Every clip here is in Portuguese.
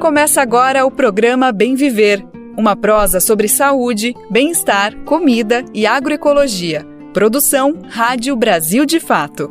Começa agora o programa Bem Viver, uma prosa sobre saúde, bem-estar, comida e agroecologia. Produção Rádio Brasil de Fato.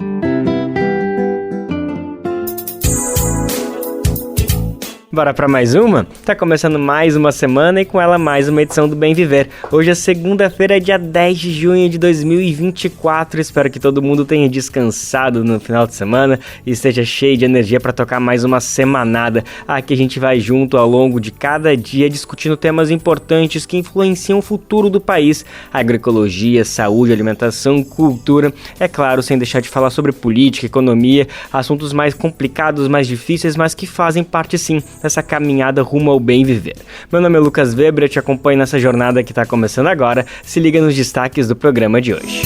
Bora para mais uma? Tá começando mais uma semana e com ela mais uma edição do Bem Viver. Hoje é segunda-feira, dia 10 de junho de 2024. Espero que todo mundo tenha descansado no final de semana e esteja cheio de energia para tocar mais uma semanada. Aqui a gente vai junto ao longo de cada dia discutindo temas importantes que influenciam o futuro do país. Agroecologia, saúde, alimentação, cultura. É claro, sem deixar de falar sobre política, economia, assuntos mais complicados, mais difíceis, mas que fazem parte sim nessa caminhada rumo ao bem viver. Meu nome é Lucas Weber, eu te acompanho nessa jornada que está começando agora. Se liga nos destaques do programa de hoje.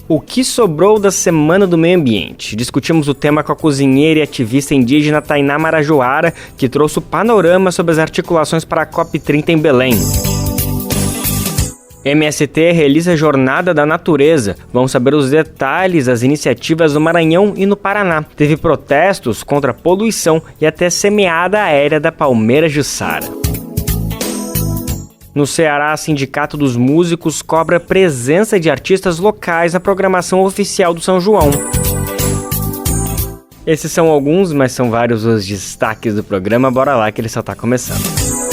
O que sobrou da Semana do Meio Ambiente? Discutimos o tema com a cozinheira e ativista indígena Tainá Marajoara, que trouxe o panorama sobre as articulações para a COP30 em Belém. MST realiza a Jornada da Natureza. Vamos saber os detalhes das iniciativas no Maranhão e no Paraná. Teve protestos contra a poluição e até semeada aérea da palmeira jussara. No Ceará, Sindicato dos Músicos cobra presença de artistas locais na programação oficial do São João. Esses são alguns, mas são vários os destaques do programa. Bora lá que ele só está começando.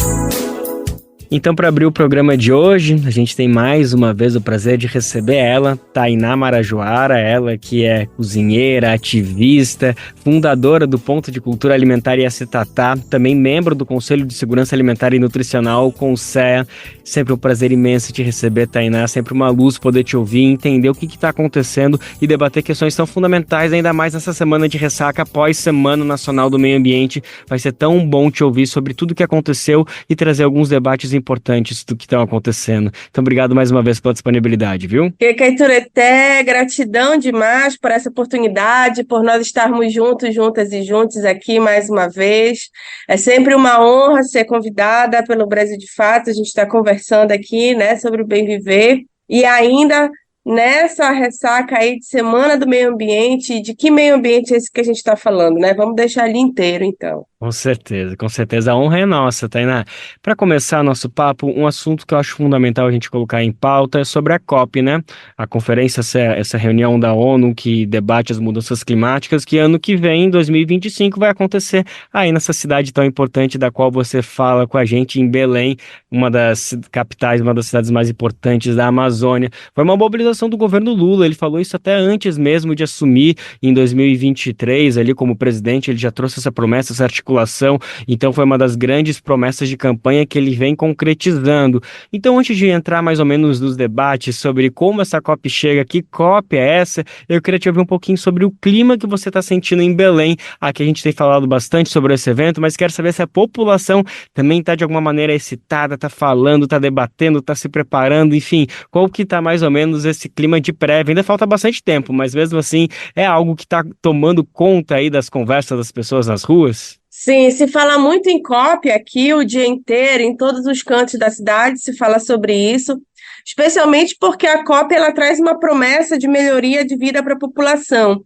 Então, para abrir o programa de hoje, a gente tem mais uma vez o prazer de receber ela, Tainá Marajoara, ela que é cozinheira, ativista, fundadora do Ponto de Cultura Alimentar Iacitatá, também membro do Conselho de Segurança Alimentar e Nutricional, CONSEA. Sempre um prazer imenso te receber, Tainá, sempre uma luz poder te ouvir, entender o que está acontecendo e debater questões tão fundamentais, ainda mais nessa semana de ressaca após Semana Nacional do Meio Ambiente. Vai ser tão bom te ouvir sobre tudo o que aconteceu e trazer alguns debates importantes do que estão acontecendo. Então, obrigado mais uma vez pela disponibilidade, viu? Kekaiturete, gratidão demais por essa oportunidade, por nós estarmos juntos, juntas e juntos aqui mais uma vez. É sempre uma honra ser convidada pelo Brasil de Fato. A gente está conversando aqui, né, sobre o bem viver e ainda nessa ressaca aí de Semana do Meio Ambiente. De que meio ambiente é esse que a gente está falando, né? Vamos deixar ali inteiro, então. Com certeza. A honra é nossa, Tainá. Para começar nosso papo, um assunto que eu acho fundamental a gente colocar em pauta é sobre a COP, né? A conferência, essa reunião da ONU que debate as mudanças climáticas, que ano que vem, em 2025, vai acontecer aí nessa cidade tão importante da qual você fala com a gente, em Belém, uma das capitais, uma das cidades mais importantes da Amazônia. Foi uma mobilização do governo Lula, ele falou isso até antes mesmo de assumir em 2023, ali como presidente, ele já trouxe essa promessa, essa articulação. Então foi uma das grandes promessas de campanha que ele vem concretizando. Então, antes de entrar mais ou menos nos debates sobre como essa COP chega, que COP é essa, eu queria te ouvir um pouquinho sobre o clima que você está sentindo em Belém. Aqui a gente tem falado bastante sobre esse evento, mas quero saber se a população também está de alguma maneira excitada, está falando, está debatendo, está se preparando, enfim, qual que está mais ou menos esse clima de prévia. Ainda falta bastante tempo, mas mesmo assim é algo que está tomando conta aí das conversas das pessoas nas ruas? Sim, se fala muito em COP aqui o dia inteiro, em todos os cantos da cidade se fala sobre isso, especialmente porque a COP ela traz uma promessa de melhoria de vida para a população.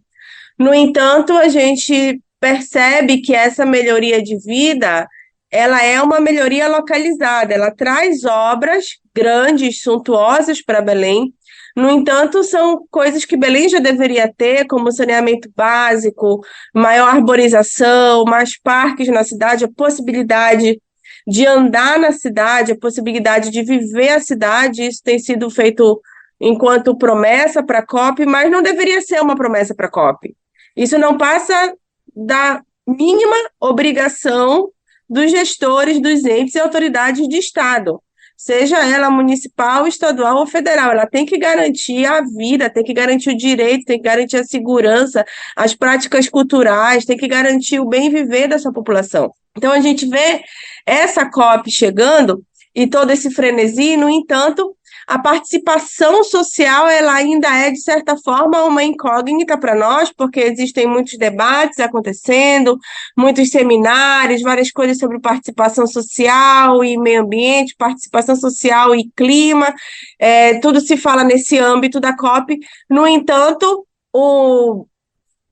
No entanto, a gente percebe que essa melhoria de vida, ela é uma melhoria localizada, ela traz obras grandes, suntuosas para Belém. No entanto, são coisas que Belém já deveria ter, como saneamento básico, maior arborização, mais parques na cidade, a possibilidade de andar na cidade, a possibilidade de viver a cidade. Isso tem sido feito enquanto promessa para a COP, mas não deveria ser uma promessa para a COP. Isso não passa da mínima obrigação dos gestores, dos entes e autoridades de Estado, seja ela municipal, estadual ou federal. Ela tem que garantir a vida, tem que garantir o direito, tem que garantir a segurança, as práticas culturais, tem que garantir o bem viver dessa população. Então, a gente vê essa COP chegando e todo esse frenesi. No entanto, a participação social ela ainda é, de certa forma, uma incógnita para nós, porque existem muitos debates acontecendo, muitos seminários, várias coisas sobre participação social e meio ambiente, participação social e clima, tudo se fala nesse âmbito da COP. No entanto, o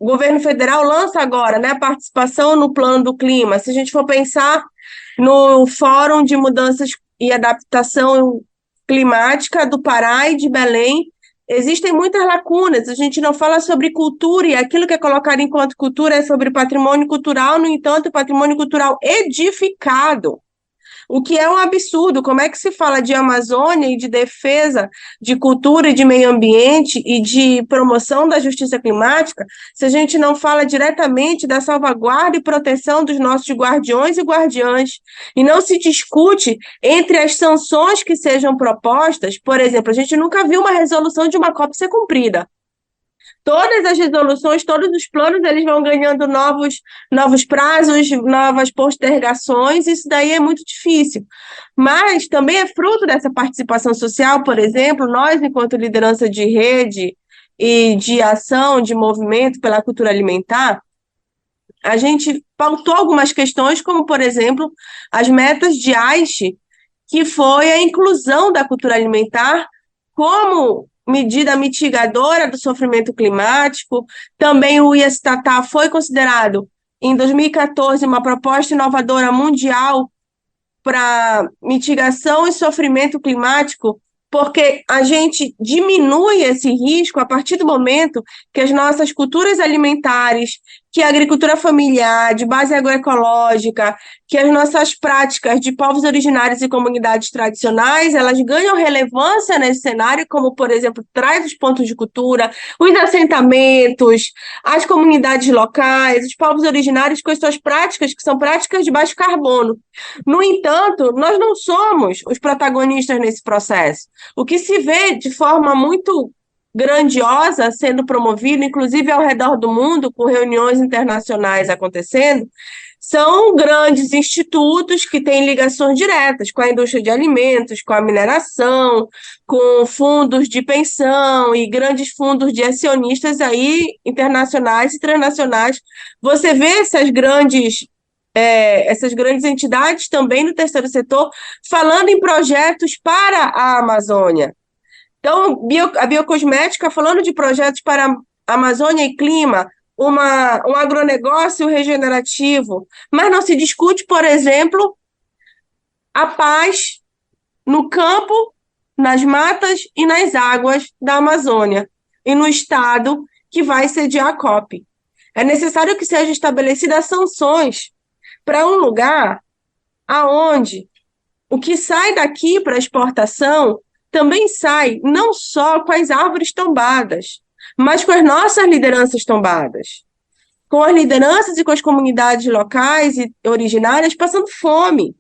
o governo federal lança agora, né, a participação no Plano do Clima. Se a gente for pensar no Fórum de Mudanças e Adaptação Climática do Pará e de Belém, existem muitas lacunas. A gente não fala sobre cultura, e aquilo que é colocado enquanto cultura é sobre patrimônio cultural, no entanto, patrimônio cultural edificado. O que é um absurdo. Como é que se fala de Amazônia e de defesa de cultura e de meio ambiente e de promoção da justiça climática se a gente não fala diretamente da salvaguarda e proteção dos nossos guardiões e guardiãs? E não se discute entre as sanções que sejam propostas. Por exemplo, a gente nunca viu uma resolução de uma COP ser cumprida. Todas as resoluções, todos os planos, eles vão ganhando novos prazos, novas postergações, isso daí é muito difícil. Mas também é fruto dessa participação social, por exemplo, nós, enquanto liderança de rede e de ação, de movimento pela cultura alimentar, a gente pautou algumas questões, como, por exemplo, as metas de Aichi, que foi a inclusão da cultura alimentar como medida mitigadora do sofrimento climático. Também o IASTATA foi considerado, em 2014, uma proposta inovadora mundial para mitigação e sofrimento climático, porque a gente diminui esse risco a partir do momento que as nossas culturas alimentares, que a agricultura familiar, de base agroecológica, que as nossas práticas de povos originários e comunidades tradicionais, elas ganham relevância nesse cenário, como, por exemplo, traz os pontos de cultura, os assentamentos, as comunidades locais, os povos originários com as suas práticas, que são práticas de baixo carbono. No entanto, nós não somos os protagonistas nesse processo. O que se vê de forma muito grandiosa sendo promovido, inclusive ao redor do mundo, com reuniões internacionais acontecendo, são grandes institutos que têm ligações diretas com a indústria de alimentos, com a mineração, com fundos de pensão e grandes fundos de acionistas aí internacionais e transnacionais. Você vê essas grandes entidades também no terceiro setor falando em projetos para a Amazônia. Então, a biocosmética falando de projetos para a Amazônia e clima, um agronegócio regenerativo, mas não se discute, por exemplo, a paz no campo, nas matas e nas águas da Amazônia, e no estado que vai sediar a COP. É necessário que sejam estabelecidas sanções para um lugar aonde o que sai daqui para exportação também sai não só com as árvores tombadas, mas com as nossas lideranças tombadas, com as lideranças e com as comunidades locais e originárias passando fome.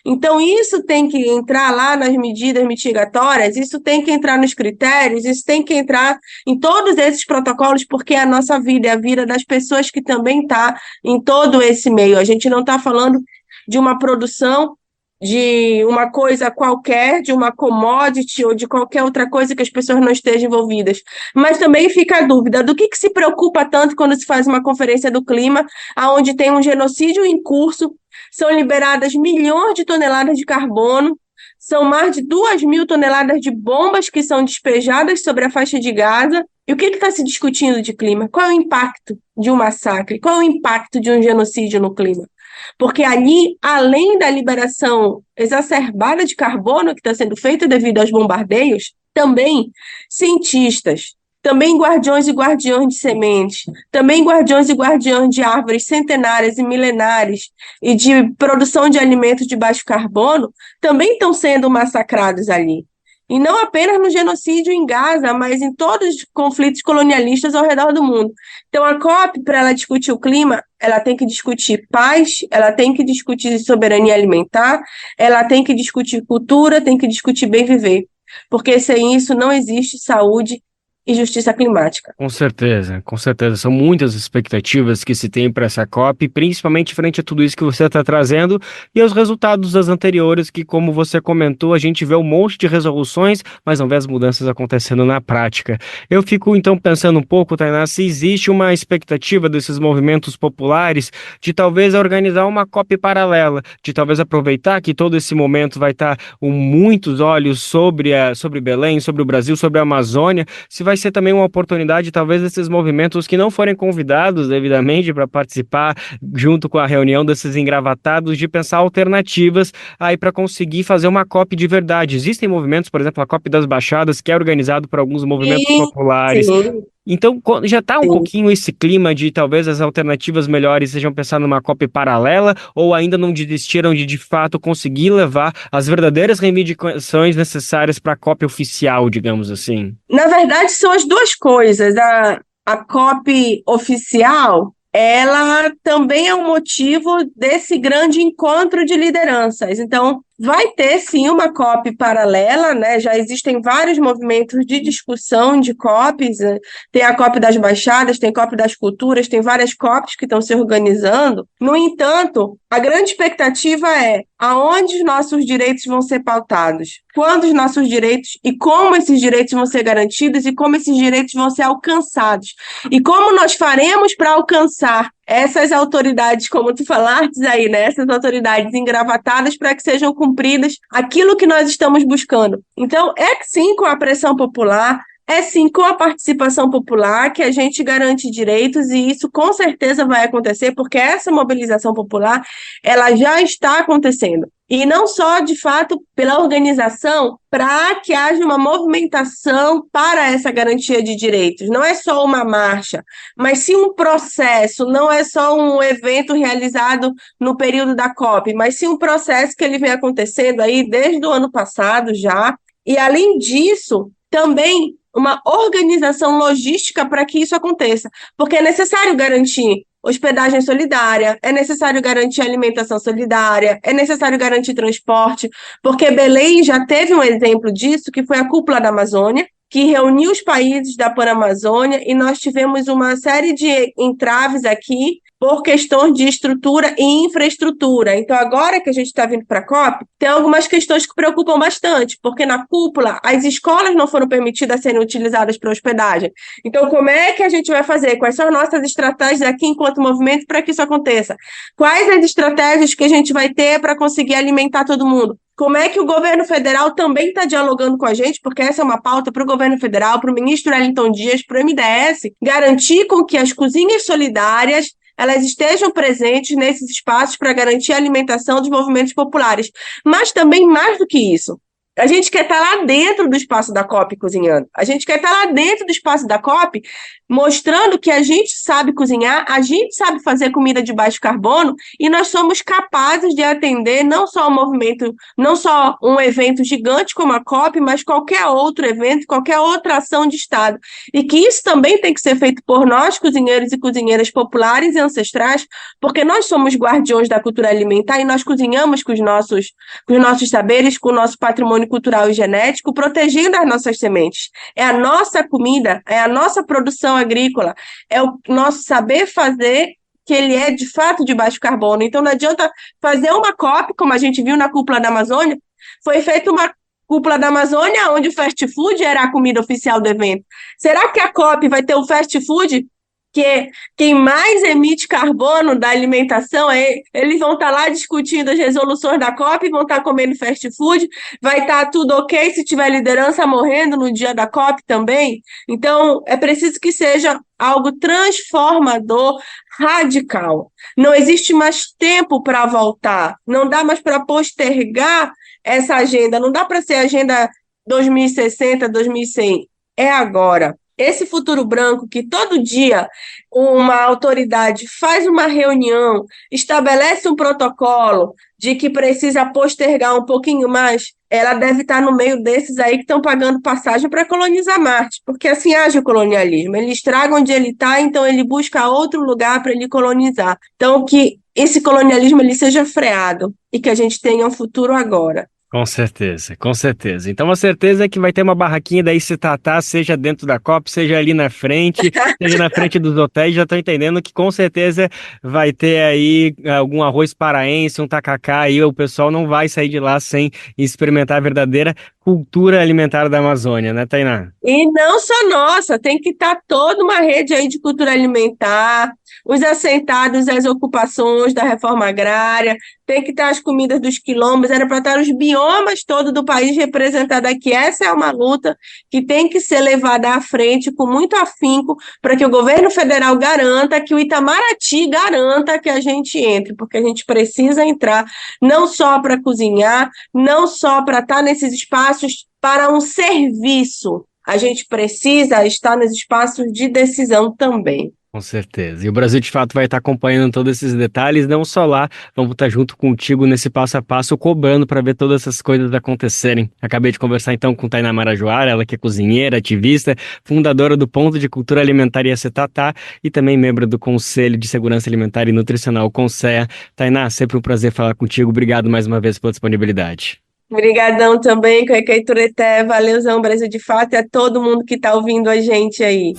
Então, isso tem que entrar lá nas medidas mitigatórias, isso tem que entrar nos critérios, isso tem que entrar em todos esses protocolos, porque a nossa vida é a vida das pessoas que também está em todo esse meio. A gente não está falando de uma produção de uma coisa qualquer, de uma commodity ou de qualquer outra coisa que as pessoas não estejam envolvidas. Mas também fica a dúvida do que se preocupa tanto quando se faz uma conferência do clima, onde tem um genocídio em curso, são liberadas milhões de toneladas de carbono, são mais de 2.000 toneladas de bombas que são despejadas sobre a faixa de Gaza. E o que está se discutindo de clima? Qual é o impacto de um massacre? Qual é o impacto de um genocídio no clima? Porque ali, além da liberação exacerbada de carbono que está sendo feita devido aos bombardeios, também cientistas, também guardiões e guardiãs de sementes, também guardiões e guardiãs de árvores centenárias e milenares e de produção de alimentos de baixo carbono, também estão sendo massacrados ali. E não apenas no genocídio em Gaza, mas em todos os conflitos colonialistas ao redor do mundo. Então, a COP, para ela discutir o clima, ela tem que discutir paz, ela tem que discutir soberania alimentar, ela tem que discutir cultura, tem que discutir bem viver. Porque sem isso não existe saúde e justiça climática. Com certeza, com certeza. São muitas expectativas que se tem para essa COP, principalmente frente a tudo isso que você está trazendo e aos resultados das anteriores, que, como você comentou, a gente vê um monte de resoluções, mas não vê as mudanças acontecendo na prática. Eu fico, então, pensando um pouco, Tainá, se existe uma expectativa desses movimentos populares de talvez organizar uma COP paralela, de talvez aproveitar que todo esse momento vai estar com muitos olhos sobre Belém, sobre o Brasil, sobre a Amazônia, se vai vai ser também uma oportunidade, talvez, desses movimentos que não forem convidados devidamente para participar junto com a reunião desses engravatados, de pensar alternativas aí para conseguir fazer uma COP de verdade. Existem movimentos, por exemplo, a COP das Baixadas, que é organizado por alguns movimentos Sim, populares. sim, Então, já está um sim. pouquinho esse clima de talvez as alternativas melhores sejam pensar numa COP paralela, ou ainda não desistiram de fato conseguir levar as verdadeiras reivindicações necessárias para a COP oficial, digamos assim? Na verdade, são as duas coisas. A COP oficial, ela também é um motivo desse grande encontro de lideranças. Então, vai ter sim uma COP paralela, né? Já existem vários movimentos de discussão de COPs, né? Tem a COP das Baixadas, tem a COP das Culturas, tem várias COPs que estão se organizando. No entanto, a grande expectativa é aonde os nossos direitos vão ser pautados, quando os nossos direitos e como esses direitos vão ser garantidos e como esses direitos vão ser alcançados. E como nós faremos para alcançar essas autoridades, como tu falaste aí, né? Essas autoridades engravatadas para que sejam cumpridas aquilo que nós estamos buscando. Então, é sim com a pressão popular, é sim com a participação popular que a gente garante direitos, e isso com certeza vai acontecer, porque essa mobilização popular, ela já está acontecendo. E não só, de fato, pela organização, para que haja uma movimentação para essa garantia de direitos. Não é só uma marcha, mas sim um processo, não é só um evento realizado no período da COP, mas sim um processo que ele vem acontecendo aí desde o ano passado já. E, além disso, também uma organização logística para que isso aconteça, porque é necessário garantir hospedagem solidária, é necessário garantir alimentação solidária, é necessário garantir transporte, porque Belém já teve um exemplo disso, que foi a Cúpula da Amazônia, que reuniu os países da Panamazônia, e nós tivemos uma série de entraves aqui por questões de estrutura e infraestrutura. Então, agora que a gente está vindo para a COP, tem algumas questões que preocupam bastante, porque na cúpula as escolas não foram permitidas serem utilizadas para hospedagem. Então, como é que a gente vai fazer? Quais são as nossas estratégias aqui enquanto movimento para que isso aconteça? Quais as estratégias que a gente vai ter para conseguir alimentar todo mundo? Como é que o governo federal também está dialogando com a gente, porque essa é uma pauta para o governo federal, para o ministro Wellington Dias, para o MDS, garantir com que as cozinhas solidárias elas estejam presentes nesses espaços para garantir a alimentação dos movimentos populares. Mas também, mais do que isso, a gente quer estar lá dentro do espaço da COP cozinhando. A gente quer estar lá dentro do espaço da COP mostrando que a gente sabe cozinhar, a gente sabe fazer comida de baixo carbono, e nós somos capazes de atender não só um movimento, não só um evento gigante como a COP, mas qualquer outro evento, qualquer outra ação de Estado. E que isso também tem que ser feito por nós, cozinheiros e cozinheiras populares e ancestrais, porque nós somos guardiões da cultura alimentar e nós cozinhamos com os nossos saberes, com o nosso patrimônio cultural e genético, protegendo as nossas sementes. É a nossa comida, é a nossa produção agrícola, é o nosso saber fazer, que ele é de fato de baixo carbono. Então não adianta fazer uma COP, como a gente viu na Cúpula da Amazônia. Foi feita uma Cúpula da Amazônia onde o fast food era a comida oficial do evento. Será que a COP vai ter o fast food? Que quem mais emite carbono da alimentação, eles vão estar lá discutindo as resoluções da COP, vão estar comendo fast food, vai estar tudo ok se tiver liderança morrendo no dia da COP também. Então, é preciso que seja algo transformador, radical. Não existe mais tempo para voltar, não dá mais para postergar essa agenda, não dá para ser agenda 2060, 2100, é agora. Esse futuro branco que todo dia uma autoridade faz uma reunião, estabelece um protocolo de que precisa postergar um pouquinho mais, ela deve estar no meio desses aí que estão pagando passagem para colonizar Marte, porque assim age o colonialismo. Ele estraga onde ele está, então ele busca outro lugar para ele colonizar. Então que esse colonialismo ele seja freado e que a gente tenha um futuro agora. Com certeza, com certeza. Então a certeza é que vai ter uma barraquinha daí se tratar, seja dentro da COP, seja ali na frente, seja na frente dos hotéis. Já estou entendendo que com certeza vai ter aí algum arroz paraense, um tacacá aí, o pessoal não vai sair de lá sem experimentar a verdadeira cultura alimentar da Amazônia, né, Tainá? E não só nossa, tem que estar toda uma rede aí de cultura alimentar, os assentados, as ocupações da reforma agrária, tem que estar as comidas dos quilombos, era para estar os biomas todos do país representados aqui. Essa é uma luta que tem que ser levada à frente com muito afinco para que o governo federal garanta, que o Itamaraty garanta que a gente entre, porque a gente precisa entrar não só para cozinhar, não só para estar nesses espaços para um serviço. A gente precisa estar nos espaços de decisão também. Com certeza. E o Brasil, de fato, vai estar acompanhando todos esses detalhes, não só lá, vamos estar junto contigo nesse passo a passo, cobrando para ver todas essas coisas acontecerem. Acabei de conversar, então, com Tainá Marajoara, ela que é cozinheira, ativista, fundadora do Ponto de Cultura Alimentar Iacetatá e também membro do Conselho de Segurança Alimentar e Nutricional, CONSEA. Tainá, sempre um prazer falar contigo. Obrigado mais uma vez pela disponibilidade. Obrigadão também, Coecai Tureté, valeuzão, Brasil de Fato, e a todo mundo que está ouvindo a gente aí.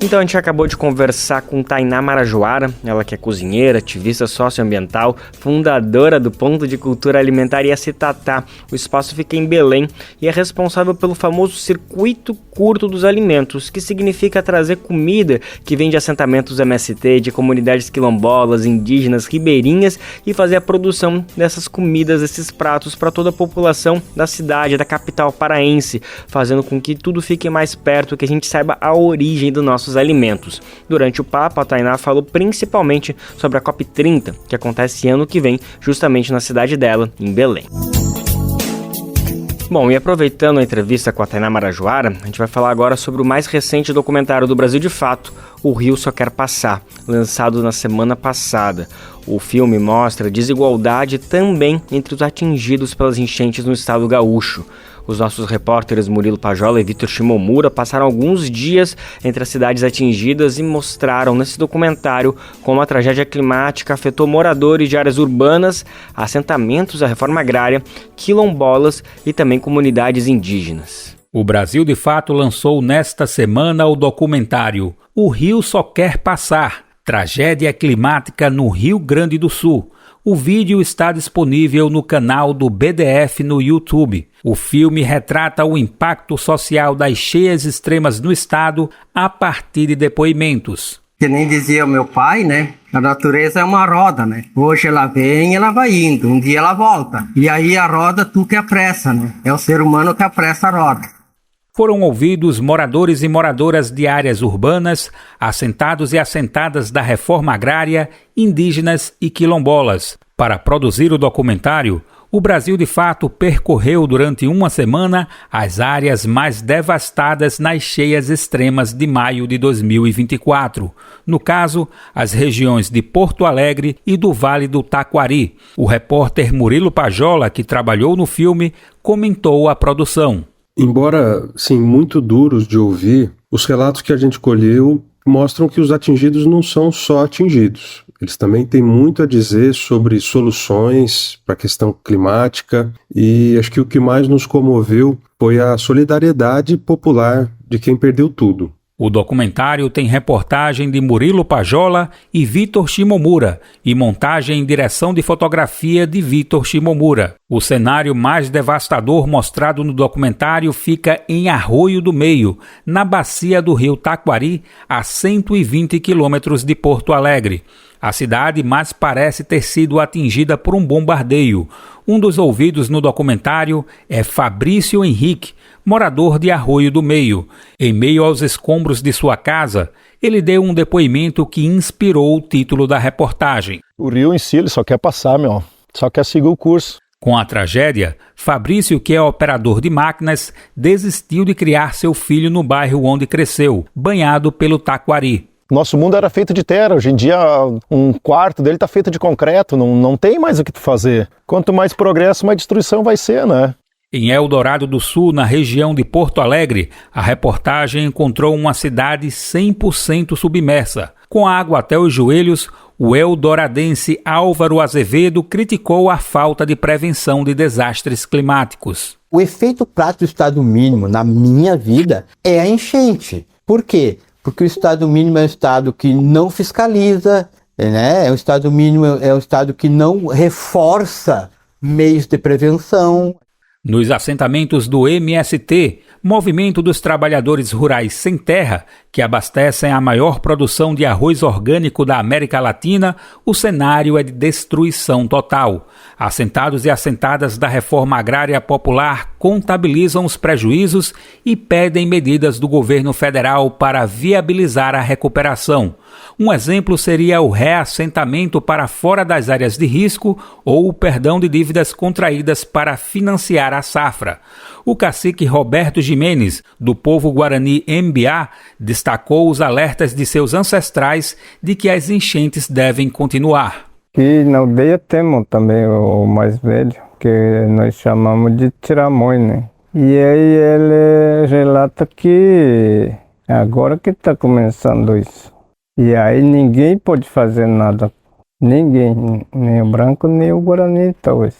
Então a gente acabou de conversar com Tainá Marajoara, ela que é cozinheira, ativista socioambiental, fundadora do Ponto de Cultura Alimentar Iacetatá. O espaço fica em Belém e é responsável pelo famoso circuito curto dos alimentos, que significa trazer comida que vem de assentamentos MST, de comunidades quilombolas, indígenas, ribeirinhas e fazer a produção dessas comidas, desses pratos para toda a população da cidade, da capital paraense, fazendo com que tudo fique mais perto, que a gente saiba a origem dos nossos alimentos. Durante o papo, a Tainá falou principalmente sobre a COP30, que acontece ano que vem, justamente na cidade dela, em Belém. Bom, e aproveitando a entrevista com a Tainá Marajoara, a gente vai falar agora sobre o mais recente documentário do Brasil de Fato, O Rio Só Quer Passar, lançado na semana passada. O filme mostra a desigualdade também entre os atingidos pelas enchentes no estado gaúcho. Os nossos repórteres Murilo Pajola e Vitor Shimomura passaram alguns dias entre as cidades atingidas e mostraram nesse documentário como a tragédia climática afetou moradores de áreas urbanas, assentamentos da reforma agrária, quilombolas e também comunidades indígenas. O Brasil de Fato lançou nesta semana o documentário O Rio Só Quer Passar, Tragédia Climática no Rio Grande do Sul. O vídeo está disponível no canal do BDF no YouTube. O filme retrata o impacto social das cheias extremas no estado a partir de depoimentos. Que nem dizia o meu pai, né? A natureza é uma roda, né? Hoje ela vem, ela vai indo, um dia ela volta. E aí a roda tu que apressa, né? É o ser humano que apressa a roda. Foram ouvidos moradores e moradoras de áreas urbanas, assentados e assentadas da reforma agrária, indígenas e quilombolas. Para produzir o documentário, o Brasil de Fato percorreu durante uma semana as áreas mais devastadas nas cheias extremas de maio de 2024. No caso, as regiões de Porto Alegre e do Vale do Taquari. O repórter Murilo Pajola, que trabalhou no filme, comentou a produção. Embora, sim, muito duros de ouvir, os relatos que a gente colheu mostram que os atingidos não são só atingidos. Eles também têm muito a dizer sobre soluções para a questão climática e acho que o que mais nos comoveu foi a solidariedade popular de quem perdeu tudo. O documentário tem reportagem de Murilo Pajola e Vitor Shimomura e montagem e direção de fotografia de Vitor Shimomura. O cenário mais devastador mostrado no documentário fica em Arroio do Meio, na bacia do rio Taquari, a 120 quilômetros de Porto Alegre. A cidade mais parece ter sido atingida por um bombardeio. Um dos ouvidos no documentário é Fabrício Henrique, morador de Arroio do Meio. Em meio aos escombros de sua casa, ele deu um depoimento que inspirou o título da reportagem. O rio em si, ele só quer passar, só quer seguir o curso. Com a tragédia, Fabrício, que é operador de máquinas, desistiu de criar seu filho no bairro onde cresceu, banhado pelo Taquari. Nosso mundo era feito de terra, hoje em dia um quarto dele está feito de concreto, não tem mais o que fazer. Quanto mais progresso, mais destruição vai ser, né? Em Eldorado do Sul, na região de Porto Alegre, a reportagem encontrou uma cidade 100% submersa. Com água até os joelhos, o eldoradense Álvaro Azevedo criticou a falta de prevenção de desastres climáticos. O efeito prático do estado mínimo na minha vida é a enchente. Por quê? Porque o estado mínimo é um estado que não fiscaliza, né? É um estado mínimo, é um estado que não reforça, meios de prevenção. Nos assentamentos do MST, Movimento dos Trabalhadores Rurais Sem Terra, que abastecem a maior produção de arroz orgânico da América Latina, o cenário é de destruição total. Assentados e assentadas da reforma agrária popular contabilizam os prejuízos e pedem medidas do governo federal para viabilizar a recuperação. Um exemplo seria o reassentamento para fora das áreas de risco ou o perdão de dívidas contraídas para financiar a safra. O cacique Roberto Jimenez, do povo Guarani Mbiá, destacou os alertas de seus ancestrais de que as enchentes devem continuar. Aqui na aldeia temos também o mais velho, que nós chamamos de Tiramões, né? E aí ele relata que agora que está começando isso. E aí ninguém pode fazer nada. Ninguém, nem o branco, nem o Guarani, talvez.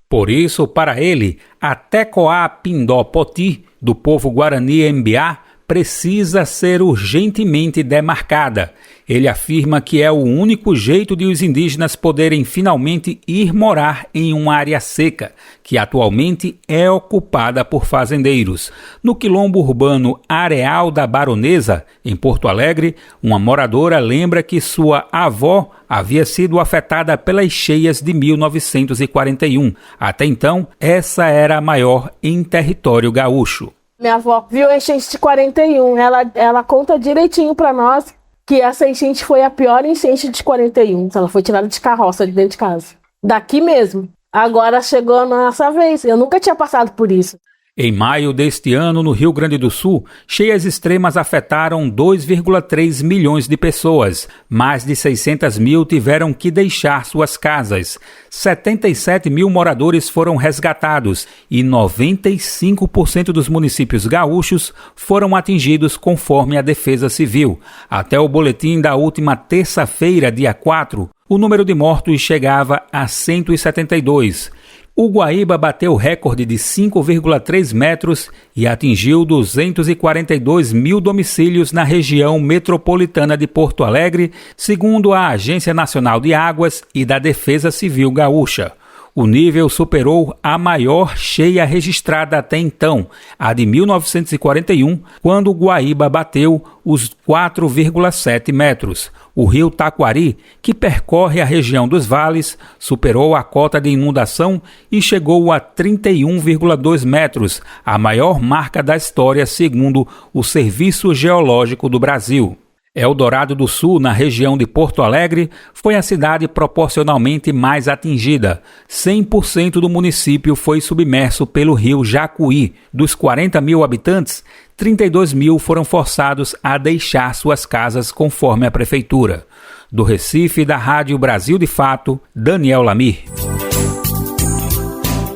Por isso, para ele, a Tecoá Pindó Poti, do povo Guarani Mbiá, precisa ser urgentemente demarcada. Ele afirma que é o único jeito de os indígenas poderem finalmente ir morar em uma área seca, que atualmente é ocupada por fazendeiros. No quilombo urbano Areal da Baronesa, em Porto Alegre, uma moradora lembra que sua avó havia sido afetada pelas cheias de 1941. Até então, essa era a maior em território gaúcho. Minha avó viu a enchente de 41, ela conta direitinho para nós que essa enchente foi a pior enchente de 41. Ela foi tirada de carroça de dentro de casa. Daqui mesmo. Agora chegou a nossa vez. Eu nunca tinha passado por isso. Em maio deste ano, no Rio Grande do Sul, cheias extremas afetaram 2,3 milhões de pessoas. Mais de 600 mil tiveram que deixar suas casas. 77 mil moradores foram resgatados e 95% dos municípios gaúchos foram atingidos, conforme a Defesa Civil. Até o boletim da última terça-feira, dia 4, o número de mortos chegava a 172. O Guaíba bateu o recorde de 5,3 metros e atingiu 242 mil domicílios na região metropolitana de Porto Alegre, segundo a Agência Nacional de Águas e da Defesa Civil Gaúcha. O nível superou a maior cheia registrada até então, a de 1941, quando o Guaíba bateu os 4,7 metros. O rio Taquari, que percorre a região dos vales, superou a cota de inundação e chegou a 31,2 metros, a maior marca da história segundo o Serviço Geológico do Brasil. Eldorado do Sul, na região de Porto Alegre, foi a cidade proporcionalmente mais atingida. 100% do município foi submerso pelo rio Jacuí. Dos 40 mil habitantes, 32 mil foram forçados a deixar suas casas, conforme a prefeitura. Do Recife, da Rádio Brasil de Fato, Daniel Lamir.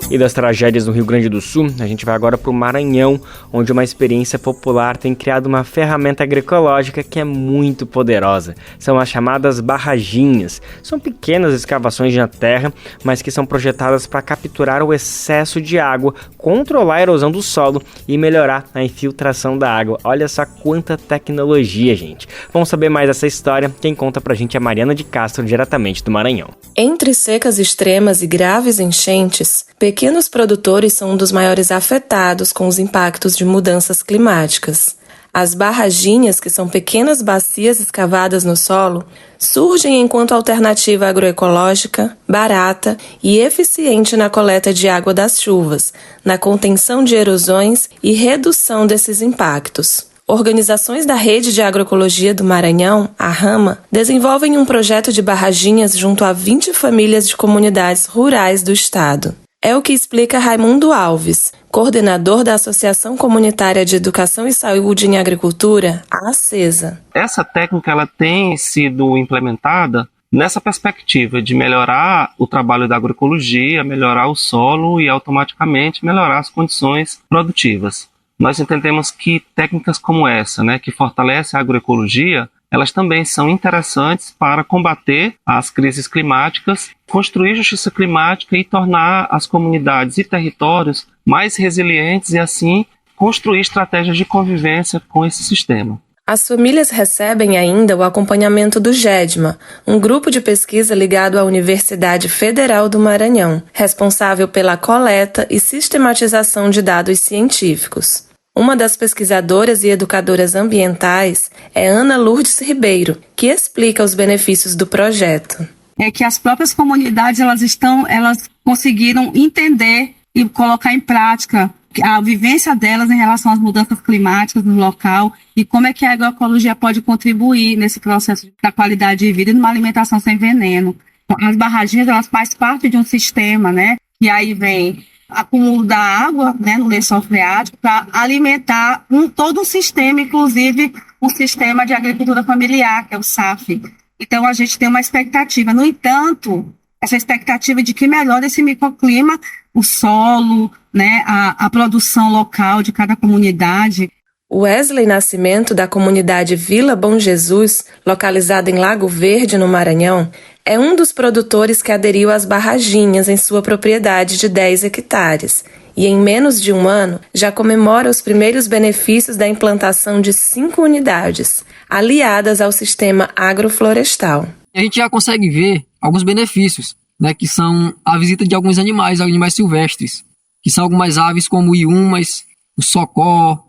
E das tragédias no Rio Grande do Sul, a gente vai agora para o Maranhão, onde uma experiência popular tem criado uma ferramenta agroecológica que é muito poderosa. São as chamadas barraginhas. São pequenas escavações na terra, mas que são projetadas para capturar o excesso de água, controlar a erosão do solo e melhorar a infiltração da água. Olha só quanta tecnologia, gente. Vamos saber mais dessa história. Quem conta pra gente é a Mariana de Castro, diretamente do Maranhão. Entre secas extremas e graves enchentes, pequenos produtores são um dos maiores afetados com os impactos de mudanças climáticas. As barraginhas, que são pequenas bacias escavadas no solo, surgem enquanto alternativa agroecológica, barata e eficiente na coleta de água das chuvas, na contenção de erosões e redução desses impactos. Organizações da Rede de Agroecologia do Maranhão, a RAMA, desenvolvem um projeto de barraginhas junto a 20 famílias de comunidades rurais do estado. É o que explica Raimundo Alves, coordenador da Associação Comunitária de Educação e Saúde em Agricultura, a ACESA. Essa técnica ela tem sido implementada nessa perspectiva de melhorar o trabalho da agroecologia, melhorar o solo e automaticamente melhorar as condições produtivas. Nós entendemos que técnicas como essa, que fortalece a agroecologia, elas também são interessantes para combater as crises climáticas, construir justiça climática e tornar as comunidades e territórios mais resilientes e, assim, construir estratégias de convivência com esse sistema. As famílias recebem ainda o acompanhamento do GEDMA, um grupo de pesquisa ligado à Universidade Federal do Maranhão, responsável pela coleta e sistematização de dados científicos. Uma das pesquisadoras e educadoras ambientais é Ana Lourdes Ribeiro, que explica os benefícios do projeto. É que as próprias comunidades elas conseguiram entender e colocar em prática a vivência delas em relação às mudanças climáticas no local e como é que a agroecologia pode contribuir nesse processo da qualidade de vida e numa alimentação sem veneno. As barraginhas, elas fazem parte de um sistema, né? E aí vem acúmulo da água, né, no lençol freático para alimentar todo um sistema, inclusive um sistema de agricultura familiar, que é o SAF. Então, a gente tem uma expectativa. No entanto, essa expectativa de que melhore esse microclima, o solo, né, a produção local de cada comunidade. Wesley Nascimento, da comunidade Vila Bom Jesus, localizada em Lago Verde, no Maranhão, é um dos produtores que aderiu às barraginhas em sua propriedade de 10 hectares. E em menos de um ano, já comemora os primeiros benefícios da implantação de 5 unidades, aliadas ao sistema agroflorestal. A gente já consegue ver alguns benefícios, né, que são a visita de alguns animais silvestres, que são algumas aves como iumas, o socó.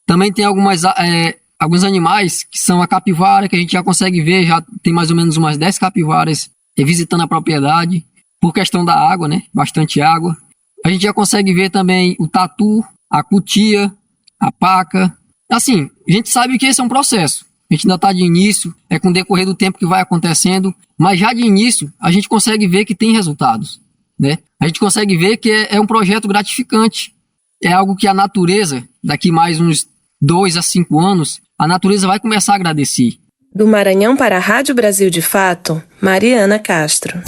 Também tem alguns animais que são a capivara, que a gente já consegue ver, já tem mais ou menos umas 10 capivaras visitando a propriedade, por questão da água, né, bastante água. A gente já consegue ver também o tatu, a cutia, a paca. Assim, a gente sabe que esse é um processo. A gente ainda está de início, é com o decorrer do tempo que vai acontecendo, mas já de início a gente consegue ver que tem resultados, né? A gente consegue ver que é um projeto gratificante. É algo que a natureza, daqui mais uns 2 a 5 anos, a natureza vai começar a agradecer. Do Maranhão para a Rádio Brasil de Fato, Mariana Castro.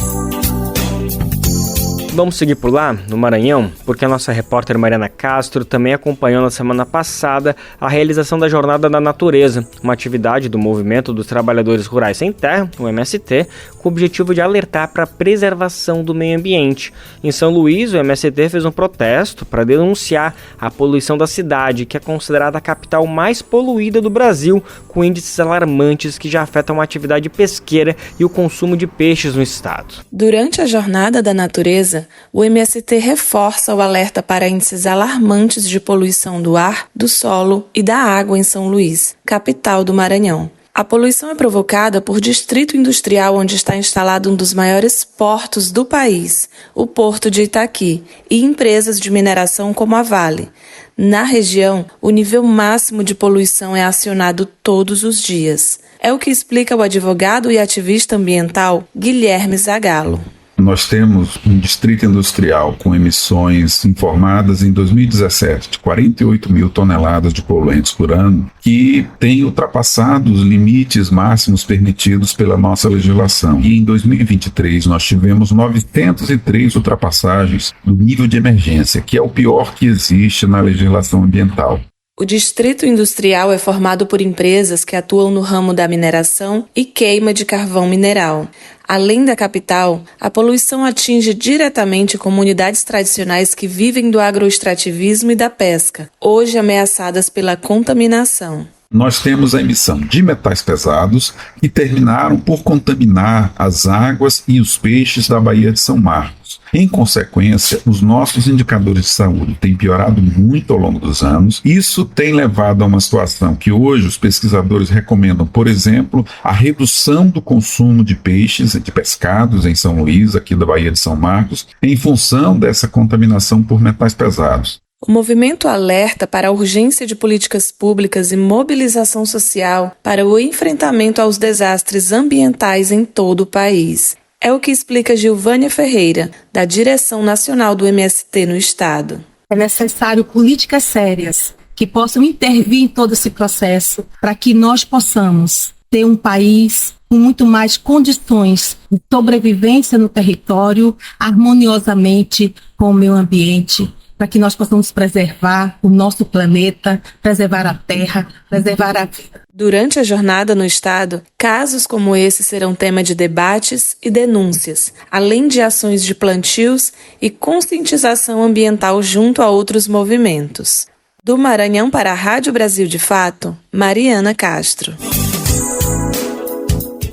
Vamos seguir por lá, no Maranhão, porque a nossa repórter Mariana Castro também acompanhou na semana passada a realização da Jornada da Natureza, uma atividade do Movimento dos Trabalhadores Rurais Sem Terra, o MST, com o objetivo de alertar para a preservação do meio ambiente. Em São Luís, o MST fez um protesto para denunciar a poluição da cidade, que é considerada a capital mais poluída do Brasil, com índices alarmantes que já afetam a atividade pesqueira e o consumo de peixes no estado. Durante a Jornada da Natureza, o MST reforça o alerta para índices alarmantes de poluição do ar, do solo e da água em São Luís, capital do Maranhão. A poluição é provocada por distrito industrial onde está instalado um dos maiores portos do país, o Porto de Itaqui, e empresas de mineração como a Vale. Na região, o nível máximo de poluição é acionado todos os dias. É o que explica o advogado e ativista ambiental Guilherme Zagallo. Nós temos um distrito industrial com emissões informadas em 2017 de 48 mil toneladas de poluentes por ano, que tem ultrapassado os limites máximos permitidos pela nossa legislação. E em 2023 nós tivemos 903 ultrapassagens do nível de emergência, que é o pior que existe na legislação ambiental. O distrito industrial é formado por empresas que atuam no ramo da mineração e queima de carvão mineral. Além da capital, a poluição atinge diretamente comunidades tradicionais que vivem do agroextrativismo e da pesca, hoje ameaçadas pela contaminação. Nós temos a emissão de metais pesados que terminaram por contaminar as águas e os peixes da Baía de São Marcos. Em consequência, os nossos indicadores de saúde têm piorado muito ao longo dos anos. Isso tem levado a uma situação que hoje os pesquisadores recomendam, por exemplo, a redução do consumo de peixes, de pescados em São Luís, aqui da Baía de São Marcos, em função dessa contaminação por metais pesados. O movimento alerta para a urgência de políticas públicas e mobilização social para o enfrentamento aos desastres ambientais em todo o país. É o que explica Gilvânia Ferreira, da Direção Nacional do MST no Estado. É necessário políticas sérias que possam intervir em todo esse processo para que nós possamos ter um país com muito mais condições de sobrevivência no território, harmoniosamente com o meio ambiente, para que nós possamos preservar o nosso planeta, preservar a terra, preservar a vida. Durante a jornada no estado, casos como esse serão tema de debates e denúncias, além de ações de plantios e conscientização ambiental junto a outros movimentos. Do Maranhão para a Rádio Brasil de Fato, Mariana Castro.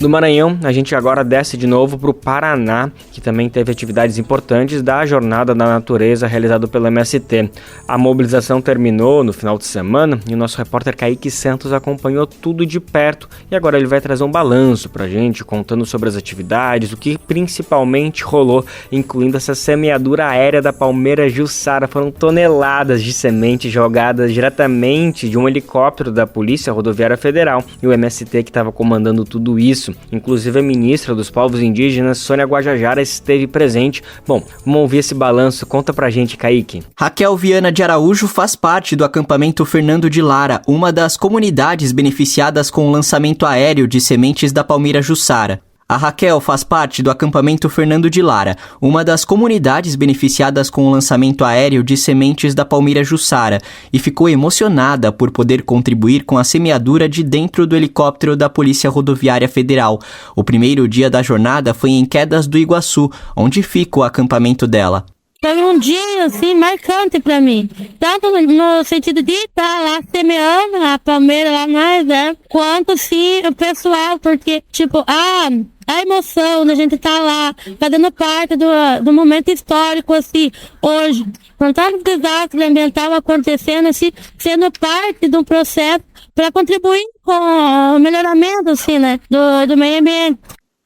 Do Maranhão, a gente agora desce de novo para o Paraná, que também teve atividades importantes da Jornada da Natureza realizada pelo MST. A mobilização terminou no final de semana e o nosso repórter Kaique Santos acompanhou tudo de perto e agora ele vai trazer um balanço para a gente, contando sobre as atividades, o que principalmente rolou, incluindo essa semeadura aérea da palmeira Jussara. Foram toneladas de sementes jogadas diretamente de um helicóptero da Polícia Rodoviária Federal e o MST que estava comandando tudo isso. Inclusive a ministra dos Povos Indígenas, Sônia Guajajara, esteve presente. Bom, vamos ouvir esse balanço. Conta pra gente, Kaique. Raquel Viana de Araújo faz parte do acampamento Fernando de Lara, uma das comunidades beneficiadas com o lançamento aéreo de sementes da palmeira Jussara. A Raquel faz parte do acampamento Fernando de Lara, uma das comunidades beneficiadas com o lançamento aéreo de sementes da palmeira Jussara, e ficou emocionada por poder contribuir com a semeadura de dentro do helicóptero da Polícia Rodoviária Federal. O primeiro dia da jornada foi em Quedas do Iguaçu, onde fica o acampamento dela. Foi um dia, assim, marcante pra mim. Tanto no sentido de estar lá semeando a palmeira lá no reserva, quanto, sim, o pessoal, porque, tipo, a emoção da gente estar lá, fazendo parte do momento histórico, assim, hoje, com tanto desastre ambiental acontecendo, assim, sendo parte de um processo para contribuir com o melhoramento, assim, né, do meio ambiente.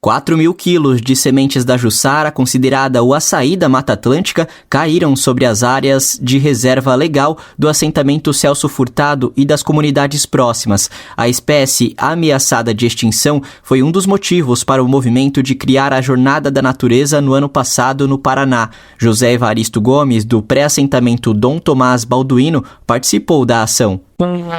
4.000 quilos de sementes da Jussara, considerada o açaí da Mata Atlântica, caíram sobre as áreas de reserva legal do assentamento Celso Furtado e das comunidades próximas. A espécie ameaçada de extinção foi um dos motivos para o movimento de criar a Jornada da Natureza no ano passado no Paraná. José Evaristo Gomes, do pré-assentamento Dom Tomás Balduino, participou da ação.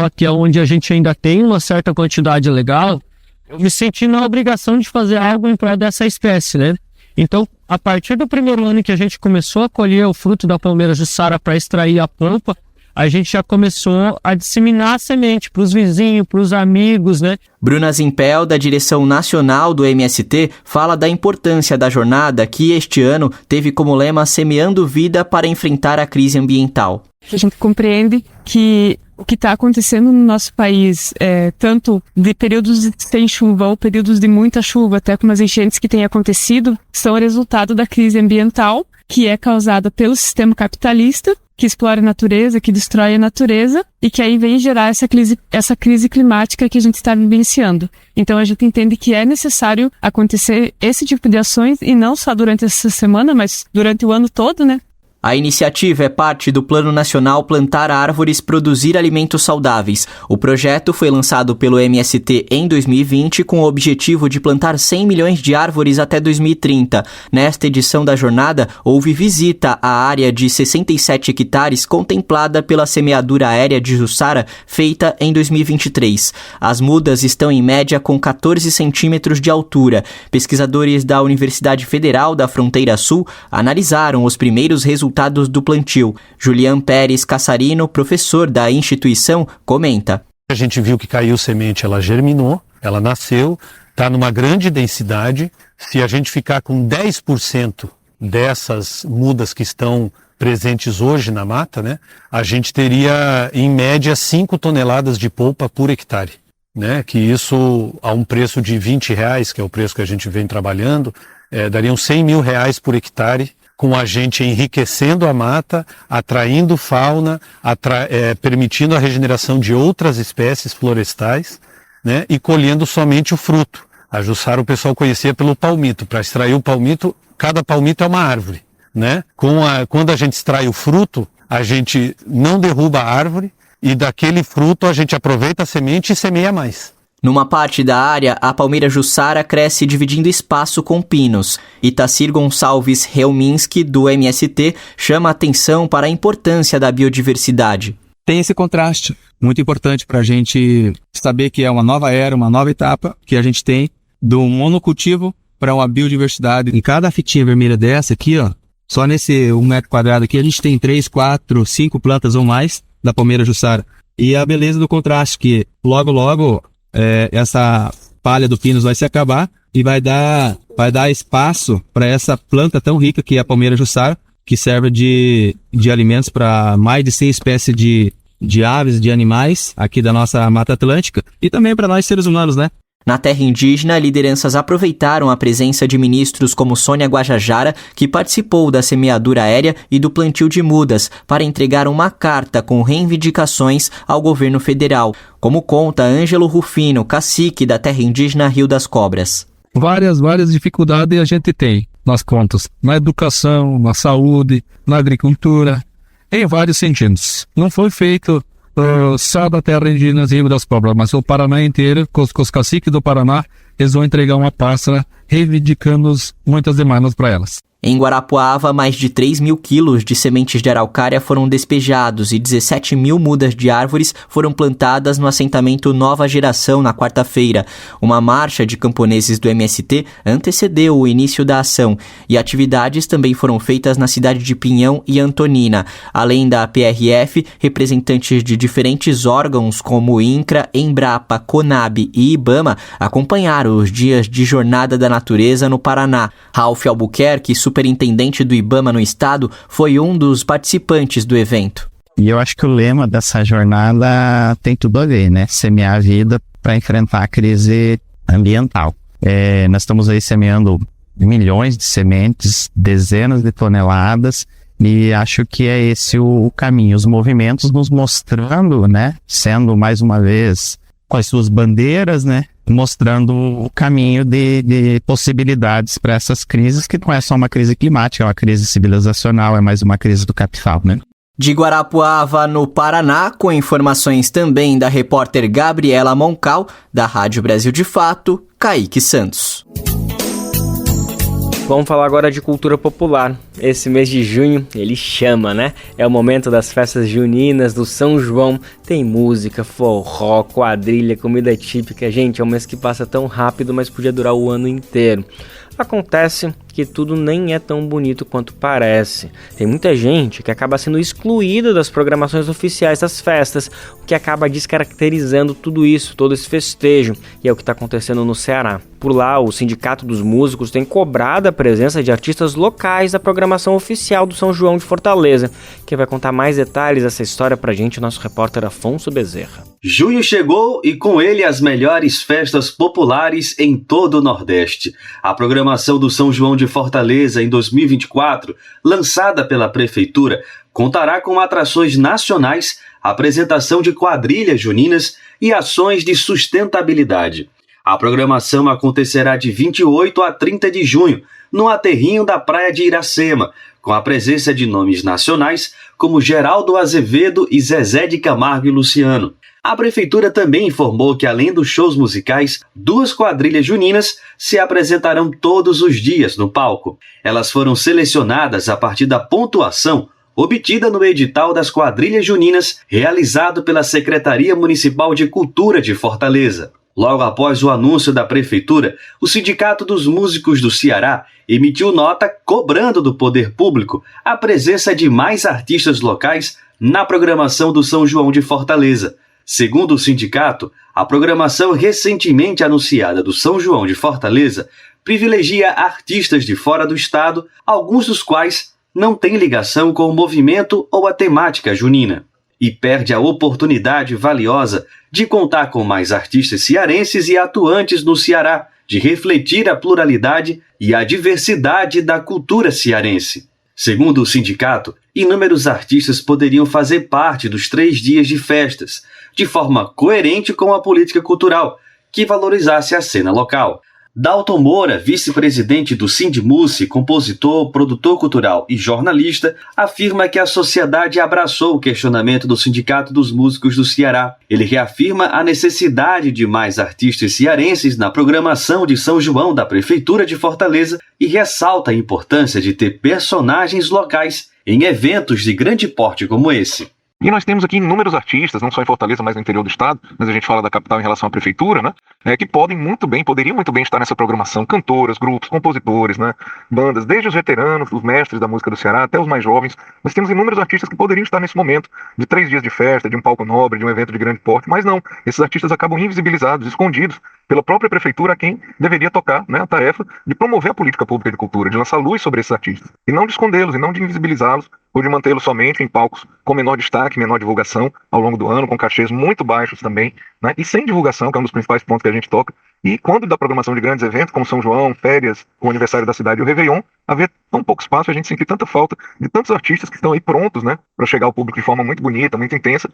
Aqui é onde a gente ainda tem uma certa quantidade legal, eu me senti na obrigação de fazer algo em prol dessa espécie, né? Então, a partir do primeiro ano que a gente começou a colher o fruto da palmeira Jussara para extrair a polpa, a gente já começou a disseminar a semente para os vizinhos, para os amigos, né? Bruna Zimpel, da direção nacional do MST, fala da importância da jornada que este ano teve como lema Semeando Vida para enfrentar a crise ambiental. A gente compreende que o que está acontecendo no nosso país, tanto de períodos sem chuva ou períodos de muita chuva, até com as enchentes que têm acontecido, são resultado da crise ambiental, que é causada pelo sistema capitalista, que explora a natureza, que destrói a natureza, e que aí vem gerar essa crise climática que a gente está vivenciando. Então a gente entende que é necessário acontecer esse tipo de ações, e não só durante essa semana, mas durante o ano todo, né? A iniciativa é parte do Plano Nacional Plantar Árvores, Produzir Alimentos Saudáveis. O projeto foi lançado pelo MST em 2020 com o objetivo de plantar 100 milhões de árvores até 2030. Nesta edição da jornada, houve visita à área de 67 hectares contemplada pela semeadura aérea de Jussara feita em 2023. As mudas estão em média com 14 centímetros de altura. Pesquisadores da Universidade Federal da Fronteira Sul analisaram os primeiros resultados do plantio. Julian Pérez Cassarino, professor da instituição, comenta. A gente viu que caiu semente, ela germinou, ela nasceu, está numa grande densidade. Se a gente ficar com 10% dessas mudas que estão presentes hoje na mata, né, a gente teria, em média, 5 toneladas de polpa por hectare. Né, que isso, a um preço de R$20, que é o preço que a gente vem trabalhando, daria uns R$100 mil por hectare, com a gente enriquecendo a mata, atraindo fauna, permitindo a regeneração de outras espécies florestais, né, e colhendo somente o fruto. A Jussara o pessoal conhecia pelo palmito. Para extrair o palmito, cada palmito é uma árvore. Né? Quando a gente extrai o fruto, a gente não derruba a árvore e daquele fruto a gente aproveita a semente e semeia mais. Numa parte da área, a palmeira Jussara cresce dividindo espaço com pinos. Itacir Gonçalves Helminski, do MST, chama a atenção para a importância da biodiversidade. Tem esse contraste muito importante para a gente saber que é uma nova era, uma nova etapa que a gente tem do monocultivo para uma biodiversidade. Em cada fitinha vermelha dessa aqui, ó, só nesse 1 metro quadrado aqui, a gente tem 3, 4, 5 plantas ou mais da palmeira Jussara. E a beleza do contraste, que logo essa palha do pinus vai se acabar e vai dar espaço para essa planta tão rica que é a palmeira Jussara, que serve de alimentos para mais de 100 espécies de de aves, de animais aqui da nossa Mata Atlântica e também para nós seres humanos, né? Na terra indígena, lideranças aproveitaram a presença de ministros como Sônia Guajajara, que participou da semeadura aérea e do plantio de mudas, para entregar uma carta com reivindicações ao governo federal, como conta Ângelo Rufino, cacique da terra indígena Rio das Cobras. Várias dificuldades a gente tem nas contas, na educação, na saúde, na agricultura, em vários sentidos. Não foi feito só da terra indígena Rio das Cobras, mas o Paraná inteiro, com os caciques do Paraná, eles vão entregar uma pasta reivindicando muitas demandas para elas. Em Guarapuava, mais de 3 mil quilos de sementes de araucária foram despejados e 17 mil mudas de árvores foram plantadas no assentamento Nova Geração na quarta-feira. Uma marcha de camponeses do MST antecedeu o início da ação e atividades também foram feitas na cidade de Pinhão e Antonina. Além da PRF, representantes de diferentes órgãos como INCRA, Embrapa, CONAB e IBAMA acompanharam os dias de Jornada da Natureza no Paraná. Ralph Albuquerque, superintendente do IBAMA no estado, foi um dos participantes do evento. E eu acho que o lema dessa jornada tem tudo a ver, né? Semear a vida para enfrentar a crise ambiental. Nós estamos aí semeando milhões de sementes, dezenas de toneladas, e acho que é esse o caminho. Os movimentos nos mostrando, né? Sendo mais uma vez com as suas bandeiras, né? Mostrando o caminho de possibilidades para essas crises, que não é só uma crise climática, é uma crise civilizacional, é mais uma crise do capital, né? De Guarapuava, no Paraná, com informações também da repórter Gabriela Moncal, da Rádio Brasil de Fato, Kaique Santos. Vamos falar agora de cultura popular. Esse mês de junho, ele chama, né? É o momento das festas juninas do São João. Tem música, forró, quadrilha, comida típica. Gente, é um mês que passa tão rápido, mas podia durar o ano inteiro. Acontece que tudo nem é tão bonito quanto parece. Tem muita gente que acaba sendo excluída das programações oficiais das festas, o que acaba descaracterizando tudo isso, todo esse festejo, e é o que está acontecendo no Ceará. Por lá, o Sindicato dos Músicos tem cobrado a presença de artistas locais da programação oficial do São João de Fortaleza. Quem vai contar mais detalhes dessa história pra gente é o nosso repórter Afonso Bezerra. Junho chegou e com ele as melhores festas populares em todo o Nordeste. A programação do São João de Fortaleza em 2024, lançada pela Prefeitura, contará com atrações nacionais, apresentação de quadrilhas juninas e ações de sustentabilidade. A programação acontecerá de 28 a 30 de junho, no aterrinho da Praia de Iracema, com a presença de nomes nacionais como Geraldo Azevedo e Zezé de Camargo e Luciano. A Prefeitura também informou que, além dos shows musicais, 2 quadrilhas juninas se apresentarão todos os dias no palco. Elas foram selecionadas a partir da pontuação obtida no edital das quadrilhas juninas realizado pela Secretaria Municipal de Cultura de Fortaleza. Logo após o anúncio da Prefeitura, o Sindicato dos Músicos do Ceará emitiu nota cobrando do poder público a presença de mais artistas locais na programação do São João de Fortaleza. Segundo o sindicato, a programação recentemente anunciada do São João de Fortaleza privilegia artistas de fora do estado, alguns dos quais não têm ligação com o movimento ou a temática junina, e perde a oportunidade valiosa de contar com mais artistas cearenses e atuantes no Ceará, de refletir a pluralidade e a diversidade da cultura cearense. Segundo o sindicato, inúmeros artistas poderiam fazer parte dos 3 dias de festas, de forma coerente com a política cultural, que valorizasse a cena local. Dalton Moura, vice-presidente do Sindmuce, compositor, produtor cultural e jornalista, afirma que a sociedade abraçou o questionamento do Sindicato dos Músicos do Ceará. Ele reafirma a necessidade de mais artistas cearenses na programação de São João da Prefeitura de Fortaleza e ressalta a importância de ter personagens locais em eventos de grande porte como esse. E nós temos aqui inúmeros artistas, não só em Fortaleza, mas no interior do estado, mas a gente fala da capital em relação à prefeitura, né? Que poderiam muito bem estar nessa programação. Cantoras, grupos, compositores, né? Bandas, desde os veteranos, os mestres da música do Ceará, até os mais jovens. Nós temos inúmeros artistas que poderiam estar nesse momento de 3 dias de festa, de um palco nobre, de um evento de grande porte, mas não. Esses artistas acabam invisibilizados, escondidos pela própria prefeitura, a quem deveria tocar, né, a tarefa de promover a política pública de cultura, de lançar luz sobre esses artistas, e não de escondê-los, e não de invisibilizá-los, ou de mantê-lo somente em palcos com menor destaque, menor divulgação ao longo do ano, com cachês muito baixos também, né? E sem divulgação, que é um dos principais pontos que a gente toca. E quando da programação de grandes eventos, como São João, férias, o aniversário da cidade e o Réveillon, haver tão pouco espaço, a gente sentir tanta falta de tantos artistas que estão aí prontos, né, para chegar ao público de forma muito bonita, muito intensa.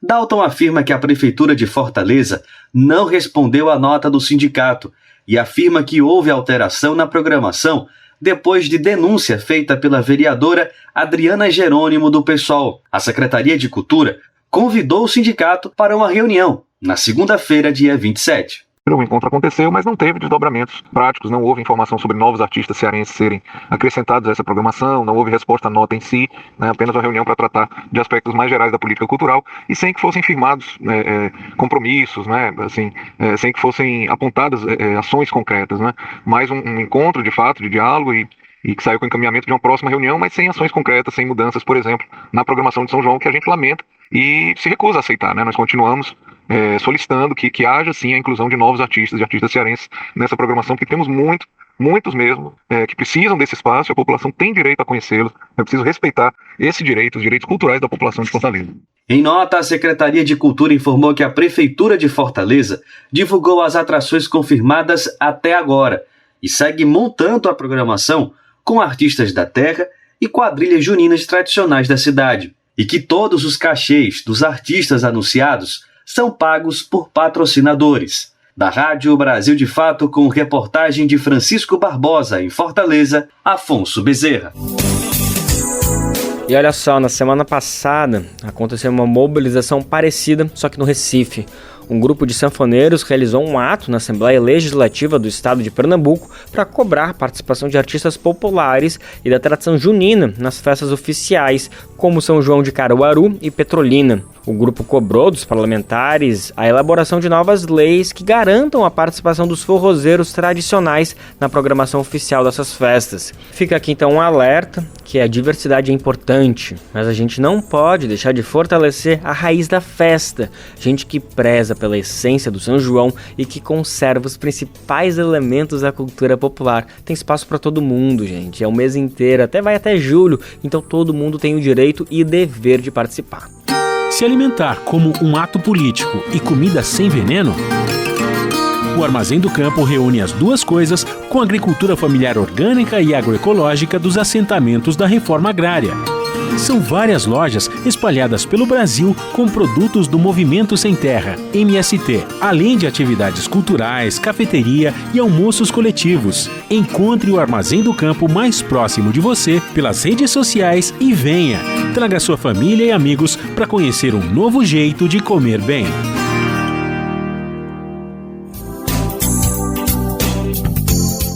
Dalton afirma que a Prefeitura de Fortaleza não respondeu à nota do sindicato e afirma que houve alteração na programação depois de denúncia feita pela vereadora Adriana Jerônimo do PSOL. A Secretaria de Cultura convidou o sindicato para uma reunião na segunda-feira, dia 27. O encontro aconteceu, mas não teve desdobramentos práticos, não houve informação sobre novos artistas cearenses serem acrescentados a essa programação, não houve resposta à nota em si, né, apenas uma reunião para tratar de aspectos mais gerais da política cultural e sem que fossem firmados compromissos, né, assim, sem que fossem apontadas ações concretas, né, mais um encontro de fato, de diálogo e que saiu com encaminhamento de uma próxima reunião, mas sem ações concretas, sem mudanças, por exemplo, na programação de São João, que a gente lamenta e se recusa a aceitar, né, nós continuamos solicitando que haja sim a inclusão de novos artistas, de artistas cearenses nessa programação, porque temos muitos mesmo, que precisam desse espaço, a população tem direito a conhecê-los, é preciso respeitar esse direito, os direitos culturais da população de Fortaleza. Em nota, a Secretaria de Cultura informou que a Prefeitura de Fortaleza divulgou as atrações confirmadas até agora e segue montando a programação com artistas da terra e quadrilhas juninas tradicionais da cidade, e que todos os cachês dos artistas anunciados são pagos por patrocinadores. Da Rádio Brasil de Fato, com reportagem de Francisco Barbosa, em Fortaleza, Afonso Bezerra. E olha só, na semana passada aconteceu uma mobilização parecida, só que no Recife. Um grupo de sanfoneiros realizou um ato na Assembleia Legislativa do Estado de Pernambuco para cobrar a participação de artistas populares e da tradição junina nas festas oficiais, como São João de Caruaru e Petrolina. O grupo cobrou dos parlamentares a elaboração de novas leis que garantam a participação dos forrozeiros tradicionais na programação oficial dessas festas. Fica aqui então um alerta que a diversidade é importante, mas a gente não pode deixar de fortalecer a raiz da festa, gente que preza pela essência do São João e que conserva os principais elementos da cultura popular. Tem espaço para todo mundo, gente, é o mês inteiro, vai até julho, então todo mundo tem o direito e dever de participar. Se alimentar como um ato político e comida sem veneno? O Armazém do Campo reúne as duas coisas com a agricultura familiar orgânica e agroecológica dos assentamentos da reforma agrária. São várias lojas espalhadas pelo Brasil com produtos do Movimento Sem Terra, MST, além de atividades culturais, cafeteria e almoços coletivos. Encontre o Armazém do Campo mais próximo de você pelas redes sociais e venha. Traga sua família e amigos para conhecer um novo jeito de comer bem.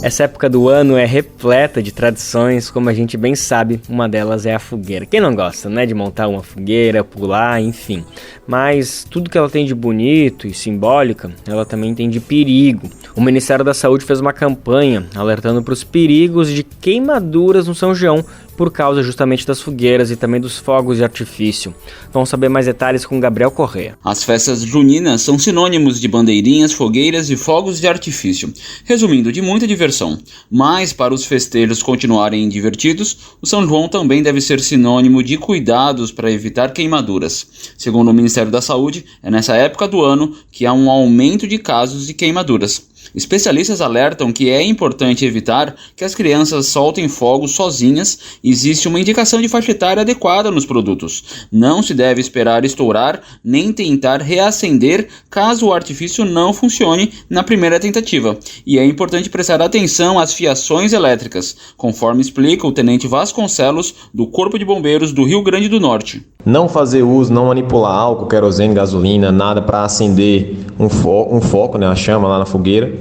Essa época do ano é repleta de tradições, como a gente bem sabe, uma delas é a fogueira. Quem não gosta, né, de montar uma fogueira, pular, enfim. Mas tudo que ela tem de bonito e simbólica, ela também tem de perigo. O Ministério da Saúde fez uma campanha alertando para os perigos de queimaduras no São João, por causa justamente das fogueiras e também dos fogos de artifício. Vamos saber mais detalhes com Gabriel Corrêa. As festas juninas são sinônimos de bandeirinhas, fogueiras e fogos de artifício, resumindo, de muita diversão. Mas, para os festejos continuarem divertidos, o São João também deve ser sinônimo de cuidados para evitar queimaduras. Segundo o Ministério da Saúde, é nessa época do ano que há um aumento de casos de queimaduras. Especialistas alertam que é importante evitar que as crianças soltem fogos sozinhas. Existe uma indicação de faixa etária adequada nos produtos. Não se deve esperar estourar nem tentar reacender caso o artifício não funcione na primeira tentativa. E é importante prestar atenção às fiações elétricas, conforme explica o Tenente Vasconcelos, do Corpo de Bombeiros do Rio Grande do Norte. Não fazer uso, não manipular álcool, querosene, gasolina, nada para acender um foco, né, a chama lá na fogueira.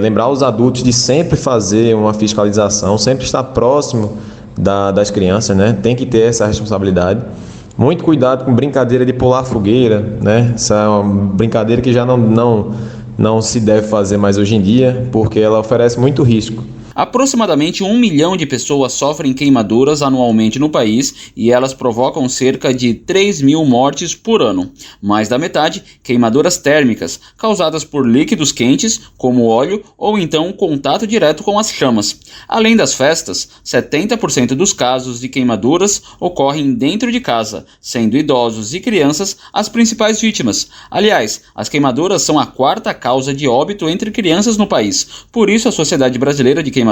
Lembrar os adultos de sempre fazer uma fiscalização, sempre estar próximo das crianças, né? Tem que ter essa responsabilidade. Muito cuidado com brincadeira de pular fogueira, né? Essa é uma brincadeira que já não se deve fazer mais hoje em dia, porque ela oferece muito risco. Aproximadamente 1 milhão de pessoas sofrem queimaduras anualmente no país e elas provocam cerca de 3 mil mortes por ano. Mais da metade, queimaduras térmicas, causadas por líquidos quentes, como óleo, ou então contato direto com as chamas. Além das festas, 70% dos casos de queimaduras ocorrem dentro de casa, sendo idosos e crianças as principais vítimas. Aliás, as queimaduras são a 4ª causa de óbito entre crianças no país. Por isso, a Sociedade Brasileira de Queimaduras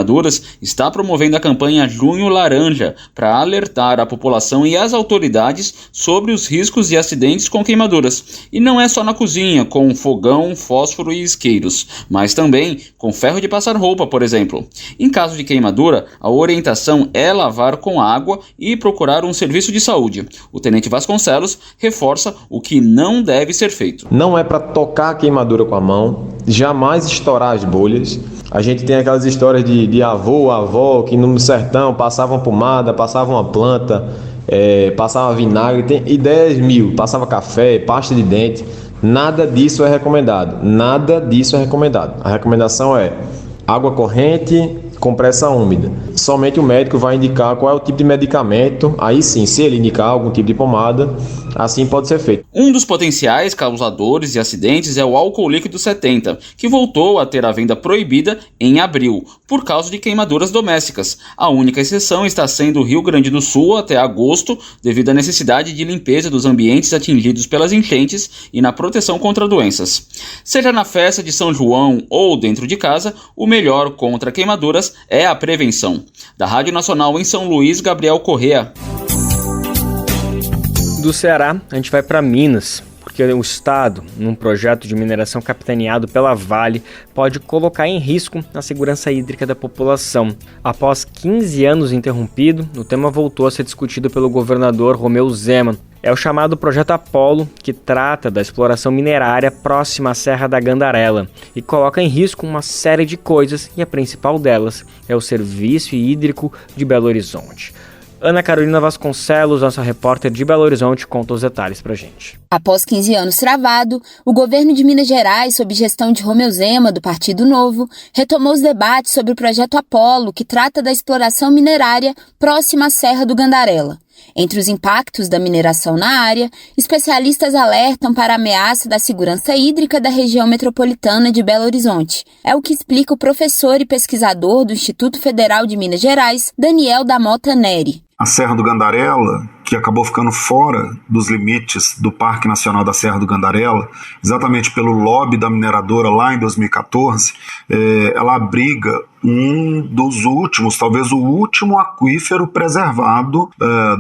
está promovendo a campanha Junho Laranja para alertar a população e as autoridades sobre os riscos de acidentes com queimaduras. E não é só na cozinha, com fogão, fósforo e isqueiros, mas também com ferro de passar roupa, por exemplo. Em caso de queimadura, a orientação é lavar com água e procurar um serviço de saúde. O Tenente Vasconcelos reforça o que não deve ser feito. Não é para tocar a queimadura com a mão, jamais estourar as bolhas. A gente tem aquelas histórias de avô, avó, que no sertão passavam pomada, passavam uma planta, passava vinagre, tem ideias mil, passava café, pasta de dente. Nada disso é recomendado, nada disso é recomendado. A recomendação é água corrente, compressa úmida. Somente o médico vai indicar qual é o tipo de medicamento, aí sim, se ele indicar algum tipo de pomada, assim pode ser feito. Um dos potenciais causadores de acidentes é o álcool líquido 70, que voltou a ter a venda proibida em abril, por causa de queimaduras domésticas. A única exceção está sendo o Rio Grande do Sul até agosto, devido à necessidade de limpeza dos ambientes atingidos pelas enchentes e na proteção contra doenças. Seja na festa de São João ou dentro de casa, o melhor contra queimaduras é a prevenção. Da Rádio Nacional em São Luís, Gabriel Correa. Do Ceará, a gente vai para Minas, porque o Estado, num projeto de mineração capitaneado pela Vale, pode colocar em risco a segurança hídrica da população. Após 15 anos interrompido, o tema voltou a ser discutido pelo governador Romeu Zema. É o chamado Projeto Apolo, que trata da exploração minerária próxima à Serra da Gandarela e coloca em risco uma série de coisas, e a principal delas é o Serviço Hídrico de Belo Horizonte. Ana Carolina Vasconcelos, nossa repórter de Belo Horizonte, conta os detalhes pra gente. Após 15 anos travado, o governo de Minas Gerais, sob gestão de Romeu Zema, do Partido Novo, retomou os debates sobre o Projeto Apolo, que trata da exploração minerária próxima à Serra do Gandarela. Entre os impactos da mineração na área, especialistas alertam para a ameaça da segurança hídrica da região metropolitana de Belo Horizonte. É o que explica o professor e pesquisador do Instituto Federal de Minas Gerais, Daniel da Mota Neri. A Serra do Gandarela, que acabou ficando fora dos limites do Parque Nacional da Serra do Gandarela, exatamente pelo lobby da mineradora lá em 2014, ela abriga um dos últimos, talvez o último aquífero preservado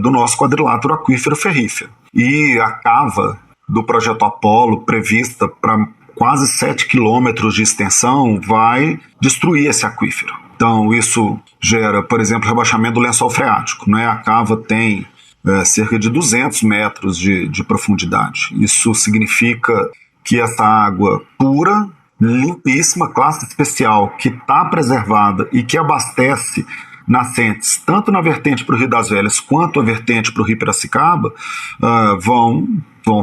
do nosso quadrilátero aquífero ferrífero. E a cava do Projeto Apolo, prevista para quase 7 quilômetros de extensão, vai destruir esse aquífero. Então isso gera, por exemplo, rebaixamento do lençol freático, né? A cava tem cerca de 200 metros de profundidade. Isso significa que essa água pura, limpíssima, classe especial, que está preservada e que abastece nascentes, tanto na vertente para o Rio das Velhas quanto a vertente para o Rio Piracicaba, vão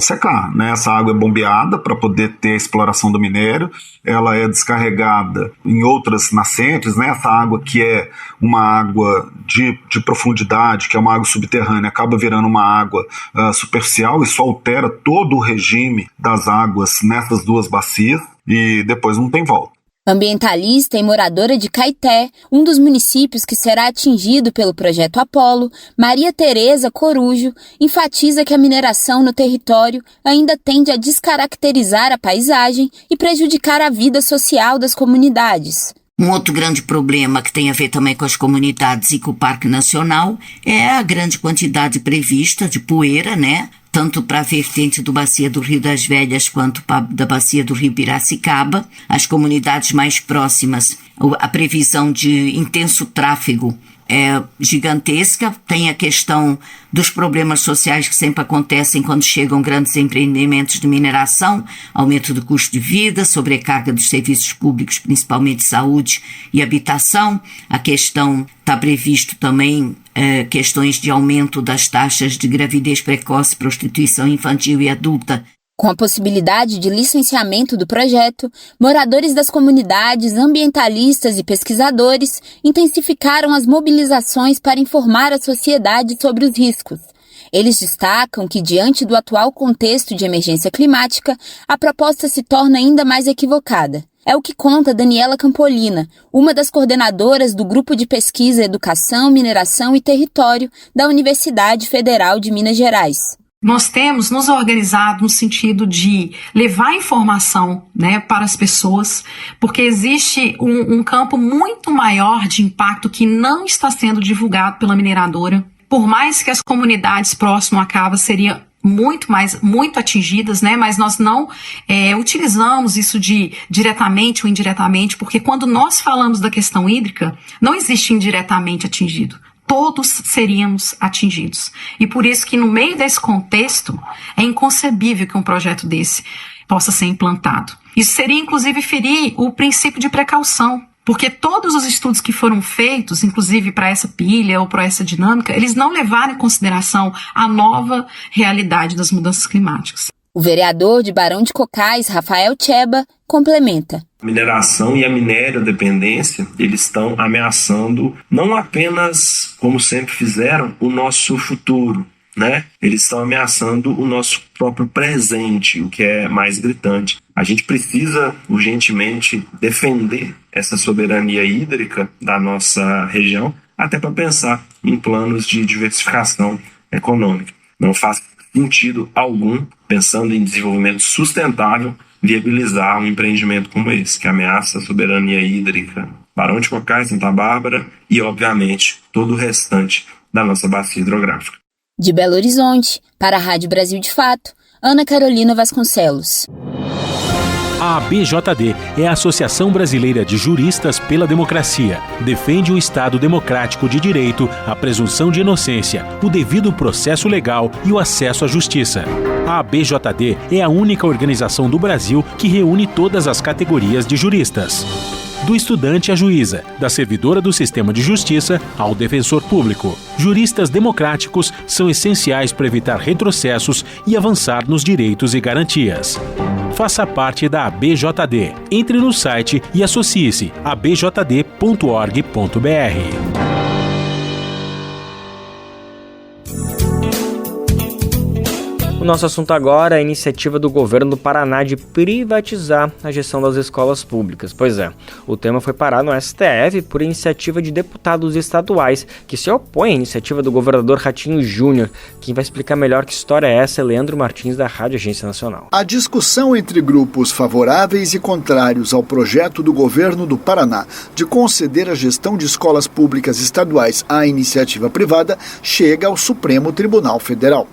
secar, né? Essa água é bombeada para poder ter a exploração do minério, ela é descarregada em outras nascentes, né? Essa água que é uma água de profundidade, que é uma água subterrânea, acaba virando uma água superficial. Isso altera todo o regime das águas nessas duas bacias e depois não tem volta. Ambientalista e moradora de Caeté, um dos municípios que será atingido pelo Projeto Apolo, Maria Tereza Corujo enfatiza que a mineração no território ainda tende a descaracterizar a paisagem e prejudicar a vida social das comunidades. Um outro grande problema que tem a ver também com as comunidades e com o Parque Nacional é a grande quantidade prevista de poeira, né? Tanto para a vertente do Bacia do Rio das Velhas quanto da Bacia do Rio Piracicaba. As comunidades mais próximas, a previsão de intenso tráfego é gigantesca. Tem a questão dos problemas sociais que sempre acontecem quando chegam grandes empreendimentos de mineração, aumento do custo de vida, sobrecarga dos serviços públicos, principalmente saúde e habitação. A questão está previsto também questões de aumento das taxas de gravidez precoce, prostituição infantil e adulta Com a possibilidade de licenciamento do projeto, moradores das comunidades, ambientalistas e pesquisadores intensificaram as mobilizações para informar a sociedade sobre os riscos. Eles destacam que, diante do atual contexto de emergência climática, a proposta se torna ainda mais equivocada. É o que conta Daniela Campolina, uma das coordenadoras do Grupo de Pesquisa Educação, Mineração e Território da Universidade Federal de Minas Gerais. Nós temos nos organizado no sentido de levar informação, para as pessoas, porque existe um campo muito maior de impacto que não está sendo divulgado pela mineradora. Por mais que as comunidades próximas à cava seriam muito atingidas, mas nós não utilizamos isso diretamente ou indiretamente, porque quando nós falamos da questão hídrica, não existe indiretamente atingido. Todos seríamos atingidos. E por isso que no meio desse contexto é inconcebível que um projeto desse possa ser implantado. Isso seria inclusive ferir o princípio de precaução, porque todos os estudos que foram feitos, inclusive para essa pilha ou para essa dinâmica, eles não levaram em consideração a nova realidade das mudanças climáticas. O vereador de Barão de Cocais, Rafael Cheba, complementa. A mineração e a minério-dependência, eles estão ameaçando não apenas, como sempre fizeram, o nosso futuro, Eles estão ameaçando o nosso próprio presente, o que é mais gritante. A gente precisa urgentemente defender essa soberania hídrica da nossa região, até para pensar em planos de diversificação econômica. Não faz sentido algum, pensando em desenvolvimento sustentável, viabilizar um empreendimento como esse, que ameaça a soberania hídrica, Barão de Cocais, Santa Bárbara e, obviamente, todo o restante da nossa bacia hidrográfica. De Belo Horizonte, para a Rádio Brasil de Fato, Ana Carolina Vasconcelos. A ABJD é a Associação Brasileira de Juristas pela Democracia. Defende o Estado democrático de direito, a presunção de inocência, o devido processo legal e o acesso à justiça. A ABJD é a única organização do Brasil que reúne todas as categorias de juristas. Do estudante à juíza, da servidora do sistema de justiça ao defensor público. Juristas democráticos são essenciais para evitar retrocessos e avançar nos direitos e garantias. Faça parte da ABJD. Entre no site e associe-se a abjd.org.br. O nosso assunto agora é a iniciativa do governo do Paraná de privatizar a gestão das escolas públicas. Pois é, o tema foi parar no STF por iniciativa de deputados estaduais que se opõem à iniciativa do governador Ratinho Júnior. Quem vai explicar melhor que história é essa é Leandro Martins, da Rádio Agência Nacional. A discussão entre grupos favoráveis e contrários ao projeto do governo do Paraná de conceder a gestão de escolas públicas estaduais à iniciativa privada chega ao Supremo Tribunal Federal.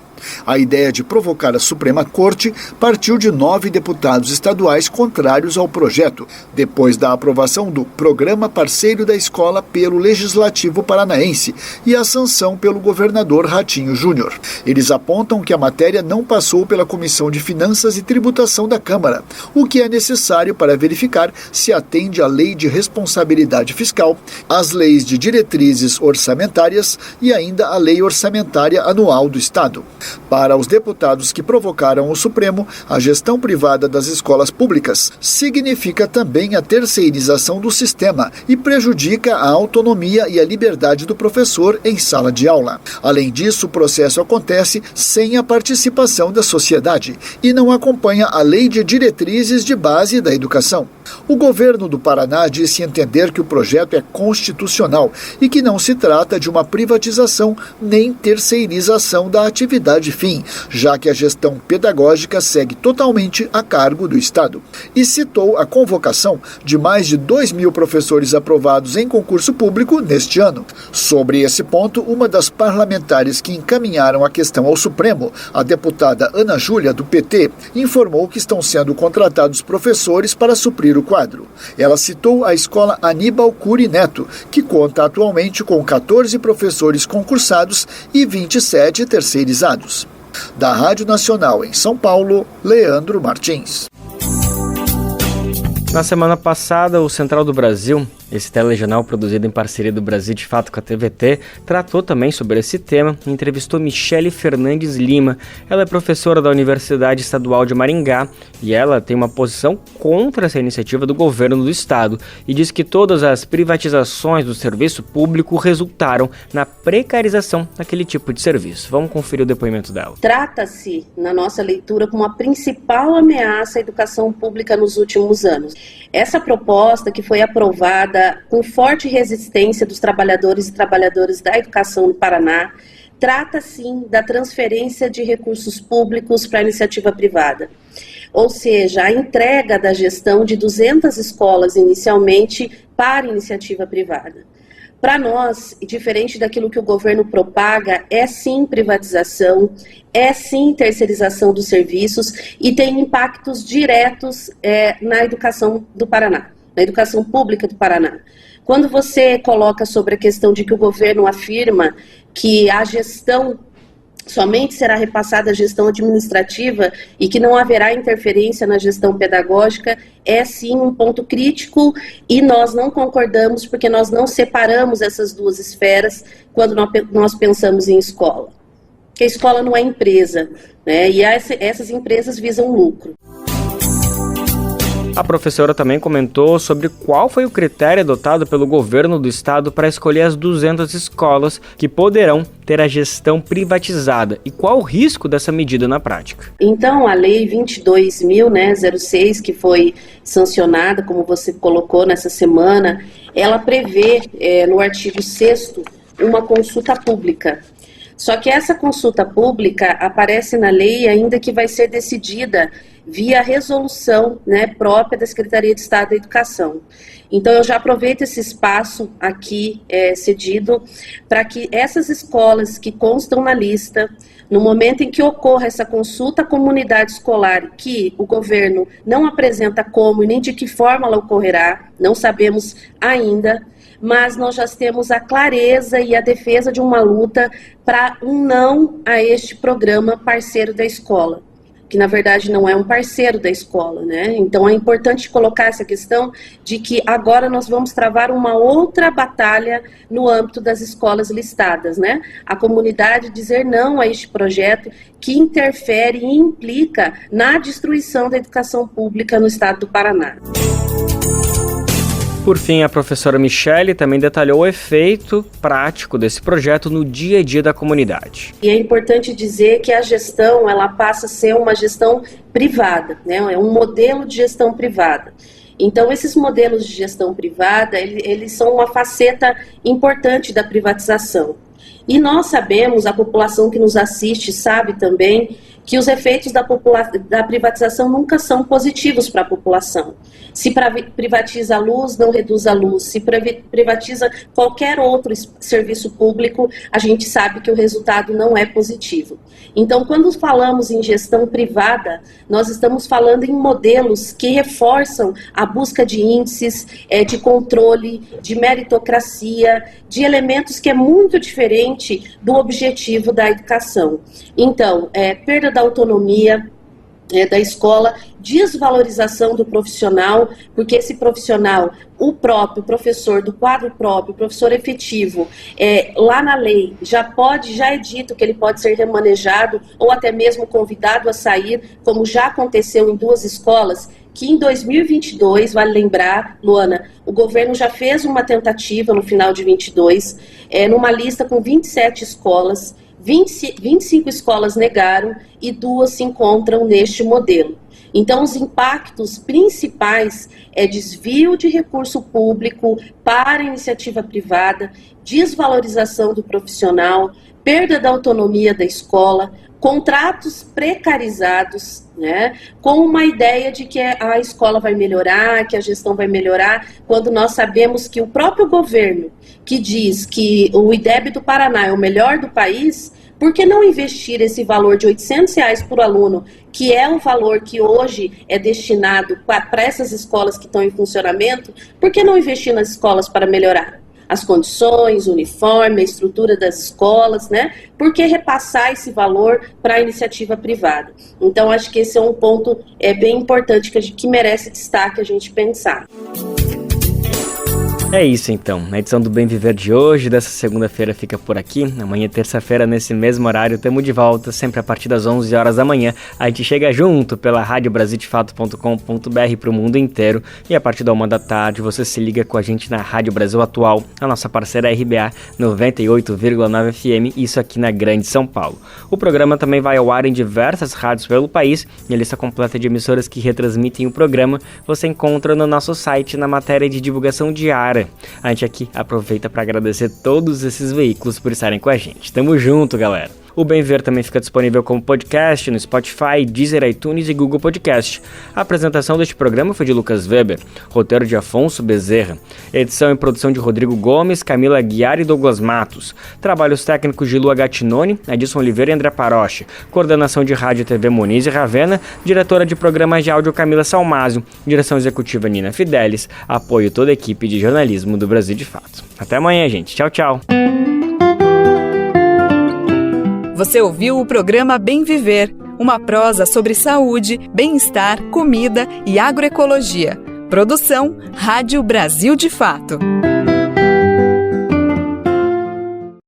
A ideia de provocar a Suprema Corte partiu de 9 deputados estaduais contrários ao projeto, depois da aprovação do Programa Parceiro da Escola pelo Legislativo Paranaense e a sanção pelo governador Ratinho Júnior. Eles apontam que a matéria não passou pela Comissão de Finanças e Tributação da Câmara, o que é necessário para verificar se atende à Lei de Responsabilidade Fiscal, às leis de diretrizes orçamentárias e ainda à Lei Orçamentária Anual do Estado. Para os deputados que provocaram o Supremo, a gestão privada das escolas públicas significa também a terceirização do sistema e prejudica a autonomia e a liberdade do professor em sala de aula. Além disso, o processo acontece sem a participação da sociedade e não acompanha a Lei de Diretrizes de Base da Educação. O governo do Paraná disse entender que o projeto é constitucional e que não se trata de uma privatização nem terceirização da atividade fim, já que a gestão pedagógica segue totalmente a cargo do Estado. E citou a convocação de mais de 2.000 professores aprovados em concurso público neste ano. Sobre esse ponto, uma das parlamentares que encaminharam a questão ao Supremo, a deputada Ana Júlia, do PT, informou que estão sendo contratados professores para suprir o quadro. Ela citou a escola Aníbal Cury Neto, que conta atualmente com 14 professores concursados e 27 terceirizados. Da Rádio Nacional em São Paulo, Leandro Martins. Na semana passada, o Central do Brasil Esse telejornal, produzido em parceria do Brasil de Fato com a TVT, tratou também sobre esse tema e entrevistou Michele Fernandes Lima. Ela é professora da Universidade Estadual de Maringá e ela tem uma posição contra essa iniciativa do governo do estado e diz que todas as privatizações do serviço público resultaram na precarização daquele tipo de serviço. Vamos conferir o depoimento dela. Trata-se, na nossa leitura, como a principal ameaça à educação pública nos últimos anos. Essa proposta, que foi aprovada com forte resistência dos trabalhadores e trabalhadoras da educação no Paraná, trata sim da transferência de recursos públicos para a iniciativa privada. Ou seja, a entrega da gestão de 200 escolas inicialmente para a iniciativa privada. Para nós, diferente daquilo que o governo propaga, é sim privatização, é sim terceirização dos serviços e tem impactos diretos na educação do Paraná, na educação pública do Paraná. Quando você coloca sobre a questão de que o governo afirma que a gestão somente será repassada à gestão administrativa e que não haverá interferência na gestão pedagógica, é sim um ponto crítico e nós não concordamos porque nós não separamos essas duas esferas quando nós pensamos em escola. Porque a escola não é empresa, né? E essas empresas visam lucro. A professora também comentou sobre qual foi o critério adotado pelo governo do estado para escolher as 200 escolas que poderão ter a gestão privatizada e qual o risco dessa medida na prática. Então, a Lei 22.006, que foi sancionada, como você colocou nessa semana, ela prevê no artigo 6º uma consulta pública. Só que essa consulta pública aparece na lei ainda que vai ser decidida via resolução, né, própria da Secretaria de Estado da Educação. Então eu já aproveito esse espaço aqui cedido para que essas escolas que constam na lista, no momento em que ocorra essa consulta à comunidade escolar, que o governo não apresenta como e nem de que forma ela ocorrerá, não sabemos ainda, mas nós já temos a clareza e a defesa de uma luta para um não a este programa parceiro da escola, que na verdade não é um parceiro da escola, né? Então é importante colocar essa questão de que agora nós vamos travar uma outra batalha no âmbito das escolas listadas, né? A comunidade dizer não a este projeto que interfere e implica na destruição da educação pública no estado do Paraná. Por fim, a professora Michele também detalhou o efeito prático desse projeto no dia a dia da comunidade. E é importante dizer que a gestão, ela passa a ser uma gestão privada, né? É um modelo de gestão privada. Então, esses modelos de gestão privada, eles são uma faceta importante da privatização. E nós sabemos, a população que nos assiste sabe também, que os efeitos da privatização nunca são positivos para a população. Se privatiza a luz, não reduz a luz. Se privatiza qualquer outro serviço público, a gente sabe que o resultado não é positivo. Então, quando falamos em gestão privada, nós estamos falando em modelos que reforçam a busca de índices, de controle, de meritocracia, de elementos que é muito diferente do objetivo da educação. Então, perda da autonomia da escola, desvalorização do profissional, porque esse profissional, o próprio professor do quadro próprio, o professor efetivo, lá na lei já é dito que ele pode ser remanejado ou até mesmo convidado a sair, como já aconteceu em 2 escolas, que em 2022, vale lembrar, Luana, o governo já fez uma tentativa no final de 22, numa lista com 27 escolas, 25 escolas negaram e 2 se encontram neste modelo. Então, os impactos principais é desvio de recurso público para a iniciativa privada, desvalorização do profissional, perda da autonomia da escola, contratos precarizados, né, com uma ideia de que a escola vai melhorar, que a gestão vai melhorar, quando nós sabemos que o próprio governo, que diz que o IDEB do Paraná é o melhor do país, por que não investir esse valor de R$800 por aluno, que é o valor que hoje é destinado para essas escolas que estão em funcionamento, por que não investir nas escolas para melhorar as condições, o uniforme, a estrutura das escolas, né? Por que repassar esse valor para a iniciativa privada? Então, acho que esse é um ponto bem importante que merece destaque a gente pensar. É isso então, a edição do Bem Viver de hoje, dessa segunda-feira, fica por aqui. Amanhã, terça-feira, nesse mesmo horário, estamos de volta, sempre a partir das 11 horas da manhã. A gente chega junto pela radiobrasildefato.com.br para o mundo inteiro, e a partir da 1 da tarde você se liga com a gente na Rádio Brasil Atual, a nossa parceira RBA 98,9 FM, isso aqui na Grande São Paulo. O programa também vai ao ar em diversas rádios pelo país, e a lista completa de emissoras que retransmitem o programa você encontra no nosso site, na matéria de divulgação diária. A gente aqui aproveita para agradecer todos esses veículos por estarem com a gente. Tamo junto, galera! O Bem Ver também fica disponível como podcast no Spotify, Deezer, iTunes e Google Podcast. A apresentação deste programa foi de Lucas Weber, roteiro de Afonso Bezerra, edição e produção de Rodrigo Gomes, Camila Aguiar e Douglas Matos, trabalhos técnicos de Lua Gattinoni, Edson Oliveira e André Paroche, coordenação de rádio e TV Moniz e Ravena, diretora de programas de áudio Camila Salmásio, direção executiva Nina Fidelis, apoio toda a equipe de jornalismo do Brasil de Fato. Até amanhã, gente. Tchau, tchau. Você ouviu o programa Bem Viver, uma prosa sobre saúde, bem-estar, comida e agroecologia. Produção Rádio Brasil de Fato.